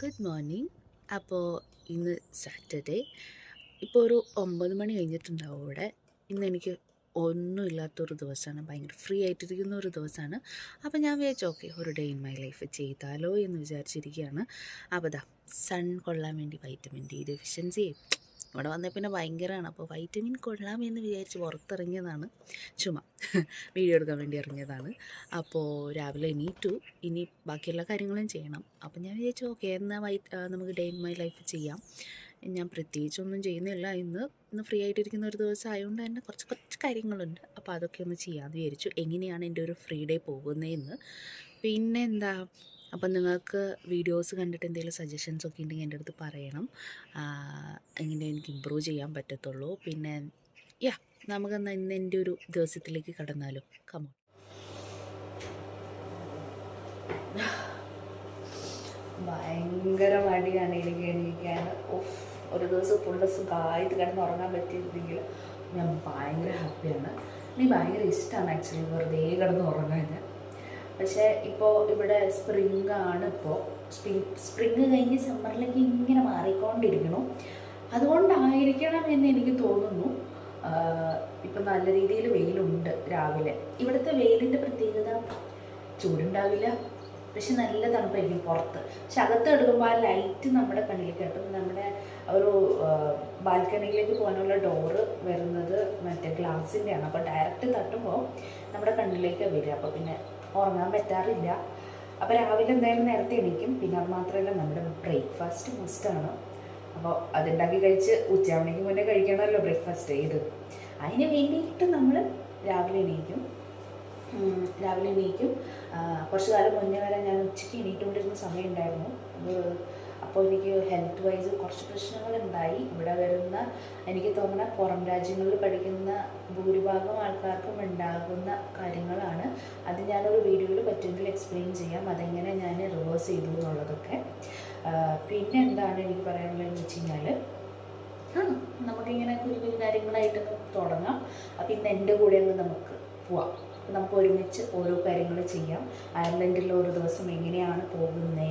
Good morning. അപ്പോൾ ഇന്ന് Saturday, ഇപ്പോൾ ഒരു 9 മണി കഴിഞ്ഞിട്ടുണ്ടാവും ഇവിടെ. ഇന്ന് എനിക്ക് ഒന്നുമില്ലാത്തൊരു ദിവസമാണ്, ഭയങ്കര ഫ്രീ ആയിട്ടിരിക്കുന്ന ഒരു ദിവസമാണ്. അപ്പോൾ ഞാൻ വിചാരിച്ചു ഓക്കെ, ഒരു ഡേ ഇൻ മൈ ലൈഫ് ചെയ്താലോ എന്ന് വിചാരിച്ചിരിക്കുകയാണ്. അപ്പോൾ ദാ സൺ കൊള്ളാൻ വേണ്ടി വൈറ്റമിൻ ഡി ഡെഫിഷ്യൻസി ഇവിടെ വന്നേ പിന്നെ ഭയങ്കരമാണ്. അപ്പോൾ വൈറ്റമിൻ കൊള്ളാം എന്ന് വിചാരിച്ച് പുറത്തിറങ്ങിയതാണ്, ചുമ്മാ വീഡിയോ എടുക്കാൻ വേണ്ടി ഇറങ്ങിയതാണ്. അപ്പോൾ രാവിലെ എണീറ്റു, ഇനി ബാക്കിയുള്ള കാര്യങ്ങളും ചെയ്യണം. അപ്പോൾ ഞാൻ വിചാരിച്ചു ഓക്കെ, എന്നാൽ നമുക്ക് ഡേ ഇൻ മൈ ലൈഫ് ചെയ്യാം. ഞാൻ പ്രത്യേകിച്ചൊന്നും ചെയ്യുന്നില്ല, ഇന്ന് ഫ്രീ ആയിട്ടിരിക്കുന്ന ഒരു ദിവസം ആയതുകൊണ്ട് തന്നെ കുറച്ച് കാര്യങ്ങളുണ്ട്. അപ്പോൾ അതൊക്കെ ഒന്ന് ചെയ്യാമെന്ന് വിചാരിച്ചു. എങ്ങനെയാണ് എൻ്റെ ഒരു ഫ്രീ ഡേ പോകുന്നതെന്ന്. പിന്നെ എന്താ, അപ്പം നിങ്ങൾക്ക് വീഡിയോസ് കണ്ടിട്ട് എന്തെങ്കിലും സജഷൻസ് ഒക്കെ ഉണ്ടെങ്കിൽ എൻ്റെ അടുത്ത് പറയണം, എങ്ങനെ എനിക്ക് ഇമ്പ്രൂവ് ചെയ്യാൻ പറ്റത്തുള്ളൂ. പിന്നെ നമുക്കെന്നാൽ ഇന്ന് എൻ്റെ ഒരു ദിവസത്തിലേക്ക് കടന്നാലോ. കമോൺ. ഭയങ്കര മടിയാണ് എനിക്ക് എണീക്കാൻ. ഒരു ദിവസം ഫുള്ള് സുഖമായിട്ട് കിടന്ന് ഉറങ്ങാൻ പറ്റിയിരുന്നെങ്കിൽ ഞാൻ ഭയങ്കര ഹാപ്പിയാണ്. എനിക്ക് ഭയങ്കര ഇഷ്ടമാണ് ആക്ച്വലി വെറുതെ കിടന്ന് ഉറങ്ങാൻ. പക്ഷേ ഇപ്പോൾ ഇവിടെ സ്പ്രിങ് ആണ്. ഇപ്പോൾ സ്പ്രിങ് കഴിഞ്ഞ് സമ്മറിലേക്ക് ഇങ്ങനെ മാറിക്കൊണ്ടിരിക്കണം. അതുകൊണ്ടായിരിക്കണം എന്ന് എനിക്ക് തോന്നുന്നു. ഇപ്പം നല്ല രീതിയിൽ വെയിലുണ്ട് രാവിലെ. ഇവിടുത്തെ വെയിലിൻ്റെ പ്രത്യേകത ചൂടുണ്ടാവില്ല, പക്ഷെ നല്ല തണുപ്പായിരിക്കും പുറത്ത്. പക്ഷെ അകത്ത് എടുക്കുമ്പോൾ ആ ലൈറ്റ് നമ്മുടെ കണ്ണിലേക്ക് കിട്ടും. നമ്മുടെ ഒരു ബാൽക്കണിയിലേക്ക് പോകാനുള്ള ഡോറ് വരുന്നത് മറ്റേ ഗ്ലാസിൻ്റെയാണ്. അപ്പോൾ ഡയറക്റ്റ് തട്ടുമ്പോൾ നമ്മുടെ കണ്ണിലേക്ക് വരിക. അപ്പോൾ പിന്നെ ഉറങ്ങാൻ പറ്റാറില്ല. അപ്പോൾ രാവിലെ എന്തായാലും നേരത്തെ എണീക്കും. പിന്നെ അത് മാത്രമല്ല, നമ്മുടെ ബ്രേക്ക്ഫാസ്റ്റ് മസ്റ്റാണ്. അപ്പോൾ അതുണ്ടാക്കി കഴിച്ച് ഉച്ചയാവണേക്ക് മുന്നേ കഴിക്കണമല്ലോ ബ്രേക്ക്ഫാസ്റ്റ്. അതിന് വേണ്ടിയിട്ട് നമ്മൾ രാവിലെ എണീക്കും. കുറച്ച് കാലം മുന്നേ വരെ ഞാൻ ഉച്ചയ്ക്ക് എണീറ്റുകൊണ്ടിരുന്ന സമയം ഉണ്ടായിരുന്നു. അപ്പോൾ എനിക്ക് ഹെൽത്ത് വൈസ് കുറച്ച് പ്രശ്നങ്ങളുണ്ടായി. ഇവിടെ വരുന്ന, എനിക്ക് തോന്നുന്ന പുറം രാജ്യങ്ങളിൽ പഠിക്കുന്ന ഭൂരിഭാഗം ആൾക്കാർക്കും ഉണ്ടാകുന്ന കാര്യങ്ങളാണ്. അത് ഞാനൊരു വീഡിയോയിൽ പറ്റുമെങ്കിൽ എക്സ്പ്ലെയിൻ ചെയ്യാം, അതെങ്ങനെ ഞാൻ റിവേഴ്സ് ചെയ്തു എന്നുള്ളതൊക്കെ. പിന്നെ എന്താണ് എനിക്ക് പറയാനുള്ളതെന്ന് വെച്ച് കഴിഞ്ഞാൽ, നമുക്കിങ്ങനെ കുഞ്ഞു കാര്യങ്ങളായിട്ട് തുടങ്ങാം. അപ്പോൾ ഇന്ന് എൻ്റെ കൂടെ അങ്ങ് നമുക്ക് പോവാം. നമുക്ക് ഒരുമിച്ച് ഓരോ കാര്യങ്ങൾ ചെയ്യാം. അയർലൻഡിൽ ഒരു ദിവസം എങ്ങനെയാണ് പോകുന്നത്,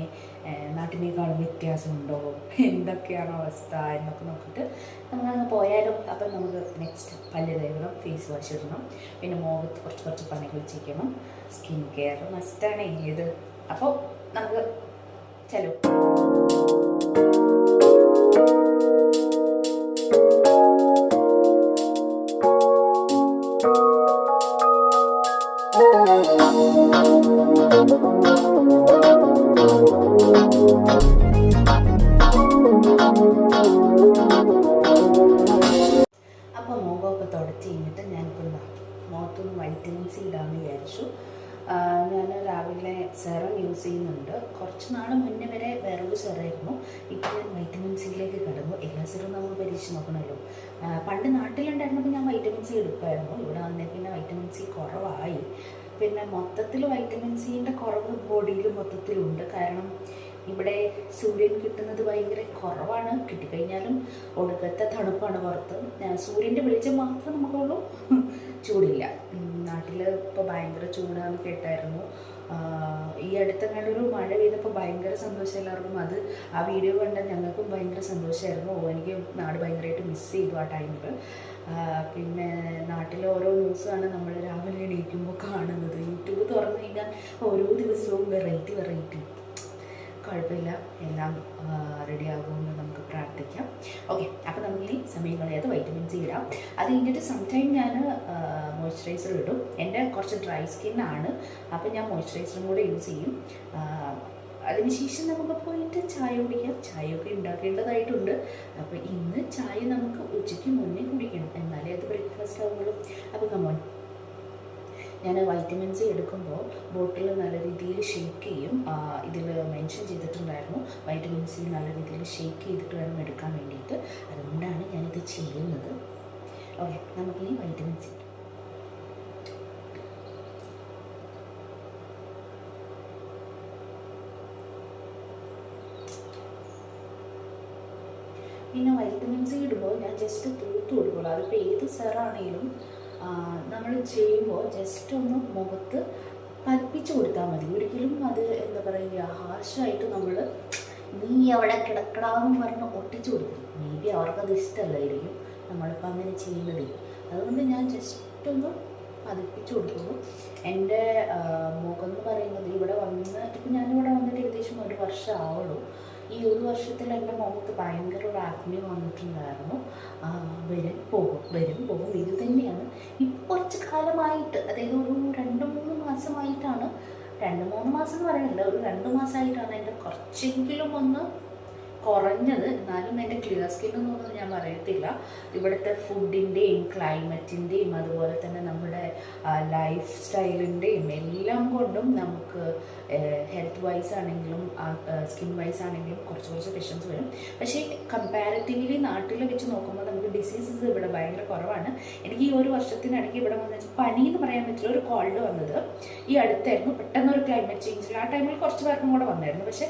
നാട്ടിനേക്കാളും വ്യത്യാസമുണ്ടോ, എന്തൊക്കെയാണ് അവസ്ഥ എന്നൊക്കെ നോക്കിയിട്ട് നമുക്കങ്ങ് പോയാലും. അപ്പം നമുക്ക് നെക്സ്റ്റ് പല്ല് തേക്കണം, ഫേസ് വാഷ് ഇടണം, പിന്നെ മുഖത്ത് കുറച്ച് പണികൾ ചെയ്യണം. സ്കിൻ കെയർ മസ്റ്റാണ് ഇത്. അപ്പോൾ നമുക്ക് ചലോ. അപ്പോൾ മുഖമൊക്കെ തുടച്ച് കഴിഞ്ഞിട്ട് ഞാനിപ്പോൾ മുഖത്തൊന്ന് വൈറ്റമിൻ സി ഇടാമെന്ന് വിചാരിച്ചു. ഞാൻ രാവിലെ സെറം യൂസ് ചെയ്യുന്നുണ്ട്. കുറച്ച് നാൾ മുന്നേ വരെ വേറൊരു സെറമായിരുന്നു. ഇപ്പോൾ ഞാൻ വൈറ്റമിൻ സിയിലേക്ക് കിടന്നു. എല്ലാ സെറും നമ്മൾ പരീക്ഷിച്ച് നോക്കണമല്ലോ. പണ്ട് നാട്ടിലുണ്ടായിരുന്നപ്പോൾ ഞാൻ വൈറ്റമിൻ സി എടുക്കുമായിരുന്നു. ഇവിടെ വന്നേ പിന്നെ വൈറ്റമിൻ സി കുറവായി. പിന്നെ മൊത്തത്തിൽ വൈറ്റമിൻ സിൻ്റെ കുറവ് ബോഡിയിൽ മൊത്തത്തിലുണ്ട്. കാരണം ഇവിടെ സൂര്യൻ കിട്ടുന്നത് ഭയങ്കര കുറവാണ്. കിട്ടിക്കഴിഞ്ഞാലും ഒടുക്കത്തെ തണുപ്പാണ് പുറത്ത്. സൂര്യൻ്റെ വെളിച്ചം മാത്രമേ നമുക്കുള്ളൂ, ചൂടില്ല. നാട്ടിൽ ഇപ്പോൾ ഭയങ്കര ചൂടാന്ന് കേട്ടായിരുന്നു. ഈ അടുത്തെങ്ങാണ്ടൊരു മഴ പെയ്തപ്പോൾ ഭയങ്കര സന്തോഷം എല്ലാവർക്കും. ആ വീഡിയോ കണ്ടാൽ ഞങ്ങൾക്കും ഭയങ്കര സന്തോഷമായിരുന്നു. എനിക്ക് നാട് ഭയങ്കരമായിട്ട് മിസ് ചെയ്തു ആ ടൈമിൽ. പിന്നെ നാട്ടിലെ ഓരോ ന്യൂസാണ് നമ്മൾ രാവിലെ എണീക്കുമ്പോൾ കാണുന്നത്. യൂട്യൂബ് തുറന്നു കഴിഞ്ഞാൽ ഓരോ ദിവസവും വെറൈറ്റി. കുഴപ്പമില്ല, എല്ലാം റെഡി ആകുമെന്ന് നമുക്ക് പ്രാർത്ഥിക്കാം. ഓക്കെ, അപ്പോൾ നമുക്കിനി സമയം കളയാതെ വൈറ്റമിൻ സി ഇടാം. അത് കഴിഞ്ഞിട്ട് സംടൈം ഞാൻ മോയ്സ്ചറൈസർ ഇടും. എൻ്റെ കുറച്ച് ഡ്രൈ സ്കിന്നാണ്, അപ്പോൾ ഞാൻ മോയ്സ്ചറൈസറും കൂടെ യൂസ് ചെയ്യും. അതിനുശേഷം നമുക്ക് പോയിട്ട് ചായ കുടിക്കാം. ചായയൊക്കെ ഉണ്ടാക്കേണ്ടതായിട്ടുണ്ട്. അപ്പോൾ ഇന്ന് ചായ നമുക്ക് ഉച്ചയ്ക്ക് മുന്നേ കുടിക്കണം, എന്നാലേ അത് ബ്രേക്ക്ഫാസ്റ്റ് ആവുള്ളൂ. അപ്പോൾ കമോൺ. ഞാൻ വൈറ്റമിൻ സി എടുക്കുമ്പോൾ ബോട്ടിൽ നല്ല രീതിയിൽ ഷേക്ക് ചെയ്യും. ഇതിൽ മെൻഷൻ ചെയ്തിട്ടുണ്ടായിരുന്നു വൈറ്റമിൻ സി നല്ല രീതിയിൽ ഷേക്ക് ചെയ്തിട്ട് വേണം എടുക്കാൻ വേണ്ടിയിട്ട്. അതുകൊണ്ടാണ് ഞാനിത് ചെയ്യുന്നത്. ഓക്കെ, നമുക്കിനി വൈറ്റമിൻ സി. പിന്നെ വൈറ്റമിൻ സി ഇടുമ്പോൾ ഞാൻ ജസ്റ്റ് തൂത്ത് കൊടുക്കുള്ളൂ. അതിപ്പോൾ ഏത് സെറാണെങ്കിലും നമ്മൾ ചെയ്യുമ്പോൾ ജസ്റ്റ് ഒന്ന് മുഖത്ത് പതിപ്പിച്ച് കൊടുത്താൽ മതി. ഒരിക്കലും അത് എന്താ പറയുക ഹാർഷായിട്ട് നമ്മൾ നീ അവിടെ കിടക്കടാന്ന് പറഞ്ഞ് ഒട്ടിച്ചു കൊടുക്കും. മേ ബി അവർക്കത് ഇഷ്ടമല്ലായിരിക്കും നമ്മളിപ്പോൾ അങ്ങനെ ചെയ്യുന്നത്. അതുകൊണ്ട് ഞാൻ ജസ്റ്റ് ഒന്ന് പതിപ്പിച്ച് കൊടുക്കുന്നു. എൻ്റെ മുഖം എന്ന് പറയുന്നത് ഇവിടെ വന്ന് ഇപ്പം ഞാനിവിടെ വന്നിട്ട് ഏകദേശം 1 വർഷം ആവുള്ളൂ. ഈ 1 വർഷത്തിൽ എൻ്റെ മുഖത്ത് ഭയങ്കര ഒരു ആഗ്നി വന്നിട്ടുണ്ടായിരുന്നു. വരും പോകും ഇത് തന്നെയാണ്. ഇപ്പോൾ കുറച്ച് കാലമായിട്ട്, അതായത് ഒരു 2-3 മാസമായിട്ടാണ്, 2-3 മാസം എന്ന് പറയുന്നില്ല, ഒരു 2 മാസമായിട്ടാണ് എൻ്റെ കുറച്ചെങ്കിലും ഒന്ന് കുറഞ്ഞത്. എന്നാലും എൻ്റെ ക്ലിയർ സ്കിൻ എന്നൊന്നും ഞാൻ പറയത്തില്ല. ഇവിടുത്തെ ഫുഡിൻ്റെയും ക്ലൈമറ്റിൻ്റെയും അതുപോലെ തന്നെ നമ്മുടെ ലൈഫ് സ്റ്റൈലിൻ്റെയും എല്ലാം കൊണ്ടും നമുക്ക് ഹെൽത്ത് വൈസ് ആണെങ്കിലും സ്കിൻ വൈസ് ആണെങ്കിലും കുറച്ച് ഡിഫറൻസ് വരും. പക്ഷേ കമ്പാരിറ്റീവ്ലി നാട്ടിൽ വെച്ച് നോക്കുമ്പോൾ നമുക്ക് ഡിസീസസ് ഇവിടെ ഭയങ്കര കുറവാണ്. എനിക്ക് ഈ 1 വർഷത്തിനിടയ്ക്ക് ഇവിടെ വന്നു വെച്ചാൽ പനി എന്ന് പറയാൻ പറ്റില്ല, ഒരു കോൾഡ് വന്നത് ഈ അടുത്തായിരുന്നു. പെട്ടെന്നൊരു ക്ലൈമറ്റ് ചേഞ്ചിൽ ആ ടൈമിൽ കുറച്ച് പേർക്കും കൂടെ വന്നായിരുന്നു. പക്ഷേ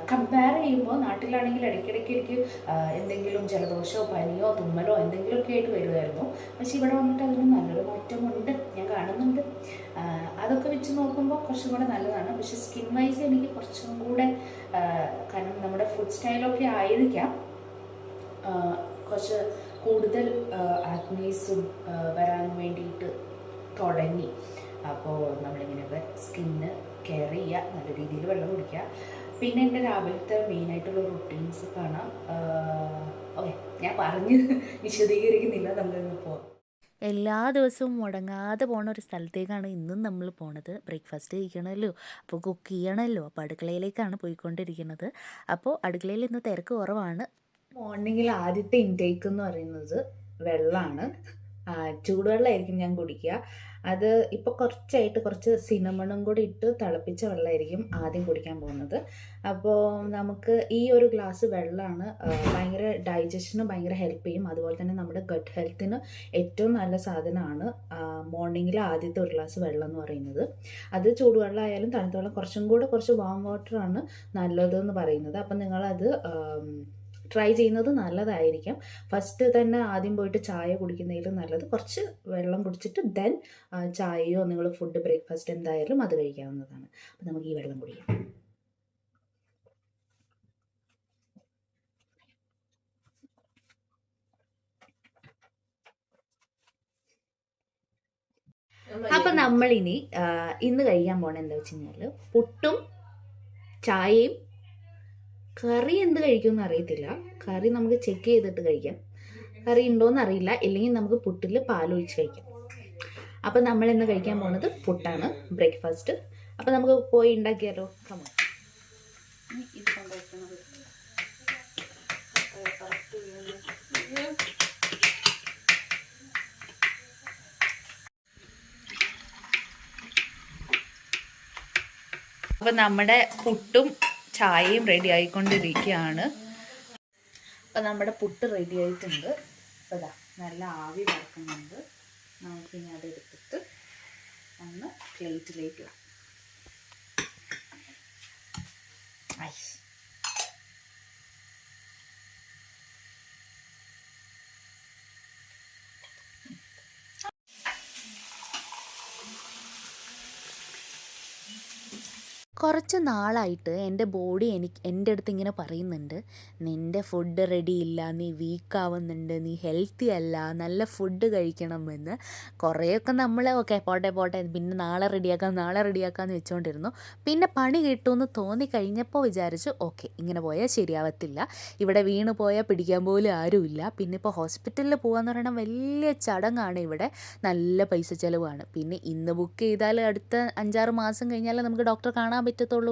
കമ്പയർ ചെയ്യുമ്പോൾ നാട്ടിലാണെങ്കിൽ ഇടയ്ക്കിടയ്ക്ക് എനിക്ക് എന്തെങ്കിലും ജലദോഷമോ പനിയോ തുമ്മലോ എന്തെങ്കിലുമൊക്കെ ആയിട്ട് വരുമായിരുന്നു. പക്ഷെ ഇവിടെ വന്നിട്ട് അതിന് നല്ലൊരു മാറ്റമുണ്ട്, ഞാൻ കാണുന്നുണ്ട്. അതൊക്കെ വെച്ച് നോക്കുമ്പോൾ കുറച്ചും കൂടെ നല്ലതാണ്. പക്ഷെ സ്കിൻ വൈസ് എനിക്ക് കുറച്ചും കൂടെ, കാരണം നമ്മുടെ ഫുഡ് സ്റ്റൈലൊക്കെ ആയിരിക്കാം, കുറച്ച് കൂടുതൽ ആക്നീസും വരാൻ വേണ്ടിയിട്ട് തുടങ്ങി. അപ്പോൾ നമ്മളിങ്ങനെയൊക്കെ സ്കിന്ന് കെയർ ചെയ്യുക, നല്ല രീതിയിൽ വെള്ളം കുടിക്കുക. പിന്നെ എൻ്റെ രാവിലത്തെ മെയിനായിട്ടുള്ള റൊട്ടീൻസ് കാണാം. ഓക്കെ, ഞാൻ പറഞ്ഞ് വിശദീകരിക്കുന്നില്ല, നമ്മളിന്ന് പോവാം. എല്ലാ ദിവസവും മുടങ്ങാതെ പോണ ഒരു സ്ഥലത്തേക്കാണ് ഇന്നും നമ്മൾ പോണത്. ബ്രേക്ക്ഫാസ്റ്റ് കഴിക്കണമല്ലോ, അപ്പോൾ കുക്ക് ചെയ്യണമല്ലോ. അപ്പോൾ അടുക്കളയിലേക്കാണ് പോയിക്കൊണ്ടിരിക്കുന്നത്. അപ്പോൾ അടുക്കളയിൽ ഇന്ന് തിരക്ക് കുറവാണ്. മോർണിംഗിൽ ആദ്യത്തെ ഇൻടേക്ക് എന്ന് പറയുന്നത് വെള്ളമാണ്. ചൂടുവെള്ളമായിരിക്കും ഞാൻ കുടിക്കുക. അത് ഇപ്പോൾ കുറച്ചായിട്ട് കുറച്ച് സിനമണും കൂടി ഇട്ട് തിളപ്പിച്ച വെള്ളമായിരിക്കും ആദ്യം കുടിക്കാൻ പോകുന്നത്. അപ്പോൾ നമുക്ക് ഈ ഒരു ഗ്ലാസ് വെള്ളമാണ് ഭയങ്കര ഡൈജഷന് ഭയങ്കര ഹെൽപ്പ് ചെയ്യും. അതുപോലെ തന്നെ നമ്മുടെ ഗട്ട് ഹെൽത്തിന് ഏറ്റവും നല്ല സാധനമാണ് മോർണിംഗിൽ ആദ്യത്തെ ഒരു ഗ്ലാസ് വെള്ളം എന്ന് പറയുന്നത്. അത് ചൂടുവെള്ളം ആയാലും തണുത്ത വെള്ളം, കുറച്ച് വാം വാട്ടറാണ് നല്ലതെന്ന് പറയുന്നത്. അപ്പം നിങ്ങളത് ട്രൈ ചെയ്യുന്നത് നല്ലതായിരിക്കും. ഫസ്റ്റ് തന്നെ ആദ്യം പോയിട്ട് ചായ കുടിക്കുന്നതിലും നല്ലത് കുറച്ച് വെള്ളം കുടിച്ചിട്ട് ദെൻ ചായയോ നിങ്ങൾ ഫുഡ് ബ്രേക്ക്ഫാസ്റ്റ് എന്തായാലും അത് കഴിക്കാവുന്നതാണ്. അപ്പം നമുക്ക് ഈ വെള്ളം കുടിക്കാം. അപ്പം നമ്മളിനി ഇന്ന് കഴിക്കാൻ പോണ എന്താ വെച്ച് കഴിഞ്ഞാൽ പുട്ടും ചായയും. കറി എന്ത് കഴിക്കുമെന്ന് അറിയത്തില്ല, കറി നമുക്ക് ചെക്ക് ചെയ്തിട്ട് കഴിക്കാം. കറി ഉണ്ടോയെന്ന് അറിയില്ല, ഇല്ലെങ്കിൽ നമുക്ക് പുട്ടിൽ പാലൊഴിച്ച് കഴിക്കാം. അപ്പം നമ്മളിന്ന് കഴിക്കാൻ പോകുന്നത് പുട്ടാണ്, ബ്രേക്ക്ഫാസ്റ്റ്. അപ്പം നമുക്ക് പോയി ഉണ്ടാക്കിയാലോ? കമോൺ. അപ്പം നമ്മുടെ പുട്ടും ചായയും റെഡി ആയിക്കൊണ്ടിരിക്കുകയാണ്. അപ്പം നമ്മുടെ പുട്ട് റെഡി ആയിട്ടുണ്ട്. അപ്പോൾ ഇതാ നല്ല ആവി വറക്കുന്നുണ്ട്. നമുക്കിനി അതെടുത്തിട്ട് ഒന്ന് പ്ലേറ്റിലേക്ക് ഇടാം. കുറച്ച് നാളായിട്ട് എൻ്റെ ബോഡി എൻ്റെ അടുത്ത് ഇങ്ങനെ പറയുന്നുണ്ട്, നിൻ്റെ ഫുഡ് റെഡി ഇല്ല, നീ വീക്കാവുന്നുണ്ട്, നീ ഹെൽത്തി അല്ല, നല്ല ഫുഡ് കഴിക്കണമെന്ന്. കുറേയൊക്കെ നമ്മൾ ഓക്കെ പോട്ടെ പിന്നെ നാളെ റെഡിയാക്കാമെന്ന് വെച്ചുകൊണ്ടിരുന്നു. പിന്നെ പണി കിട്ടുമെന്ന് തോന്നിക്കഴിഞ്ഞപ്പോൾ വിചാരിച്ചു ഓക്കെ ഇങ്ങനെ പോയാൽ ശരിയാവത്തില്ല, ഇവിടെ വീണ് പോയാൽ പിടിക്കാൻ പോലും ആരുമില്ല. പിന്നെ ഇപ്പോൾ ഹോസ്പിറ്റലിൽ പോകാമെന്ന് പറയുന്നത് വലിയ ചടങ്ങാണ്, ഇവിടെ നല്ല പൈസ ചിലവാണ്. പിന്നെ ഇന്ന് ബുക്ക് ചെയ്താൽ അടുത്ത 5-6 മാസം കഴിഞ്ഞാൽ നമുക്ക് ഡോക്ടറെ കാണാൻ പറ്റത്തുള്ളൂ.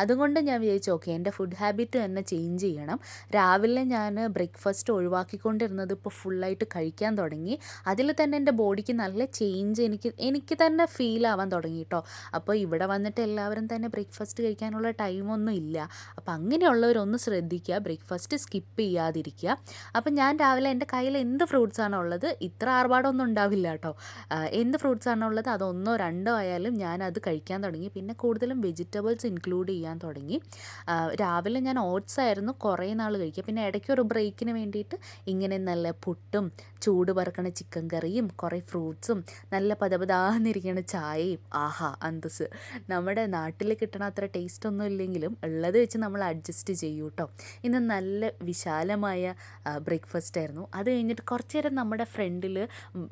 അതുകൊണ്ട് ഞാൻ വിചാരിച്ചു ഓക്കെ എൻ്റെ ഫുഡ് ഹാബിറ്റ് തന്നെ ചേഞ്ച് ചെയ്യണം. രാവിലെ ഞാൻ ബ്രേക്ക്ഫാസ്റ്റ് ഒഴിവാക്കിക്കൊണ്ടിരുന്നത് ഇപ്പോൾ ഫുള്ളായിട്ട് കഴിക്കാൻ തുടങ്ങി. അതിൽ തന്നെ എൻ്റെ ബോഡിക്ക് നല്ല ചേഞ്ച് എനിക്ക് തന്നെ ഫീൽ ആവാൻ തുടങ്ങി കേട്ടോ. അപ്പോൾ ഇവിടെ വന്നിട്ട് എല്ലാവരും തന്നെ ബ്രേക്ക്ഫാസ്റ്റ് കഴിക്കാനുള്ള ടൈമൊന്നും ഇല്ല. അപ്പോൾ അങ്ങനെയുള്ളവരൊന്ന് ശ്രദ്ധിക്കുക, ബ്രേക്ക്ഫാസ്റ്റ് സ്കിപ്പ് ചെയ്യാതിരിക്കുക. അപ്പം ഞാൻ രാവിലെ എൻ്റെ കയ്യിൽ എന്ത് ഫ്രൂട്ട്സാണോ ഉള്ളത്, ഇത്ര ആർഭാടമൊന്നും ഉണ്ടാവില്ല കേട്ടോ, എന്ത് ഫ്രൂട്ട്സാണോ ഉള്ളത് അത് 1-2 ആയാലും ഞാനത് കഴിക്കാൻ തുടങ്ങി. പിന്നെ കൂടുതലും വെജിറ്റബിൾസ് ഇൻക്ലൂഡ് ചെയ്യാൻ തുടങ്ങി. രാവിലെ ഞാൻ ഓട്സ് ആയിരുന്നു കുറേ നാൾ കഴിക്കുക. പിന്നെ ഇടയ്ക്കൊരു ബ്രേക്കിന് വേണ്ടിയിട്ട് ഇങ്ങനെ നല്ല പുട്ടും ചൂട് പറക്കണ ചിക്കൻ കറിയും കുറേ ഫ്രൂട്ട്സും നല്ല പതപതാന്നിരിക്കണ ചായയും. ആഹാ അന്തസ്. നമ്മുടെ നാട്ടിൽ കിട്ടണ അത്ര ടേസ്റ്റ് ഒന്നും ഇല്ലെങ്കിലും ഉള്ളത് വെച്ച് നമ്മൾ അഡ്ജസ്റ്റ് ചെയ്യൂ കേട്ടോ. ഇന്ന് നല്ല വിശാലമായ ബ്രേക്ക്ഫാസ്റ്റ് ആയിരുന്നു. അത് കഴിഞ്ഞിട്ട് കുറച്ച് നേരം നമ്മുടെ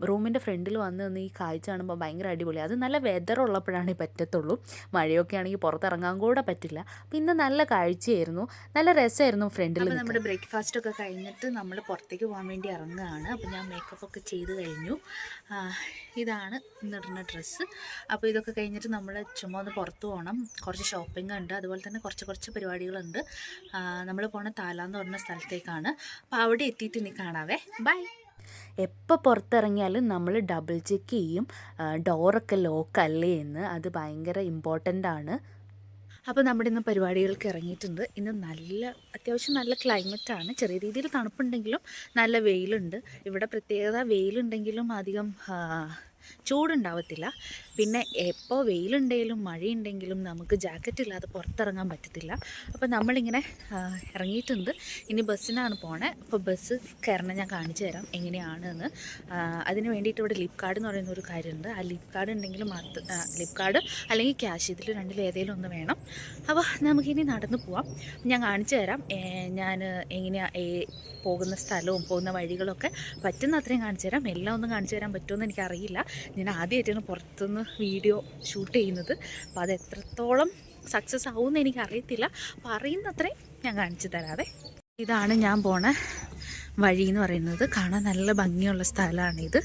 റൂമിൻ്റെ ഫ്രണ്ടിൽ വന്ന് നിന്ന് ഈ കാഴ്ച കാണുമ്പോൾ ഭയങ്കര അടിപൊളി. അത് നല്ല വെതർ ഉള്ളപ്പോഴാണ് പറ്റത്തുള്ളൂ. മഴയൊക്കെ ആണെങ്കിൽ പുറത്തിറങ്ങാൻ കൂടെ പറ്റില്ല. പിന്നെ നല്ല കാഴ്ചയായിരുന്നു, നല്ല രസമായിരുന്നു ഫ്രണ്ടിൽ. അപ്പോൾ നമ്മുടെ ബ്രേക്ക്ഫാസ്റ്റ് ഒക്കെ കഴിഞ്ഞിട്ട് നമ്മൾ പുറത്തേക്ക് പോകാൻ വേണ്ടി ഇറങ്ങുകയാണ്. അപ്പോൾ ഞാൻ മേക്കപ്പ് ഒക്കെ ചെയ്ത് കഴിഞ്ഞു. ഇതാണ് ഇന്നിടുന്ന ഡ്രസ്സ്. അപ്പോൾ ഇതൊക്കെ കഴിഞ്ഞിട്ട് നമ്മൾ ചുമ്മാ ഒന്ന് പുറത്ത് പോകണം. കുറച്ച് ഷോപ്പിംഗ് ഉണ്ട്, അതുപോലെ തന്നെ കുറച്ച് പരിപാടികളുണ്ട്. നമ്മൾ പോണ താല എന്ന് പറഞ്ഞ സ്ഥലത്തേക്കാണ്. അപ്പോൾ അവിടെ എത്തിയിട്ട് ഇനി കാണാവേ. ബൈ. എപ്പോൾ പുറത്തിറങ്ങിയാലും നമ്മൾ ഡബിൾ ചെക്ക് ചെയ്യും ഡോറൊക്കെ ലോക്കല്ലേ എന്ന്. അത് ഭയങ്കര ഇമ്പോർട്ടൻ്റ് ആണ്. അപ്പോൾ നമ്മുടെ ഇന്ന് പരിപാടികൾക്ക് ഇറങ്ങിയിട്ടുണ്ട്. ഇന്ന് അത്യാവശ്യം നല്ല ക്ലൈമറ്റാണ്. ചെറിയ രീതിയിൽ തണുപ്പുണ്ടെങ്കിലും നല്ല വെയിലുണ്ട്. ഇവിടെ പ്രത്യേകത വെയിലുണ്ടെങ്കിലും അധികം ചൂടുണ്ടാവത്തില്ല. പിന്നെ എപ്പോൾ വെയിലുണ്ടെങ്കിലും മഴയുണ്ടെങ്കിലും നമുക്ക് ജാക്കറ്റ് ഇല്ലാതെ പുറത്തിറങ്ങാൻ പറ്റത്തില്ല. അപ്പോൾ നമ്മളിങ്ങനെ ഇറങ്ങിയിട്ടുണ്ട്. ഇനി ബസ്സിനാണ് പോണേ. അപ്പോൾ ബസ് കയറണം, ഞാൻ കാണിച്ചു തരാം എങ്ങനെയാണെന്ന്. അതിന് വേണ്ടിയിട്ട് ഇവിടെ ലിപ് കാർഡ് എന്ന് പറയുന്ന ഒരു കാര്യമുണ്ട്. ആ ലിപ് കാർഡ് ഉണ്ടെങ്കിൽ ലിപ് കാർഡ് അല്ലെങ്കിൽ ക്യാഷ്, ഇതിൽ രണ്ടിൽ ഏതെങ്കിലും ഒന്ന് വേണം. അപ്പോൾ നമുക്കിനി നടന്നു പോവാം. ഞാൻ കാണിച്ചു തരാം ഞാൻ എങ്ങനെയാണ് പോകുന്ന സ്ഥലവും പോകുന്ന വഴികളൊക്കെ പറ്റുന്ന അത്രയും കാണിച്ചു തരാം. എല്ലാം ഒന്നും കാണിച്ചു തരാൻ പറ്റുമെന്ന് എനിക്കറിയില്ല. ഞാൻ ആദ്യമായിട്ടാണ് പുറത്തുനിന്ന് വീഡിയോ ഷൂട്ട് ചെയ്യുന്നത്. അപ്പോൾ അത് എത്രത്തോളം സക്സസ് ആവുമെന്ന് എനിക്കറിയത്തില്ല. അപ്പോൾ അറിയുന്നത്രയും ഞാൻ കാണിച്ചു തരാവേ. ഇതാണ് ഞാൻ പോണ വഴി എന്ന് പറയുന്നത്. കാണാൻ നല്ല ഭംഗിയുള്ള സ്ഥലമാണിത്.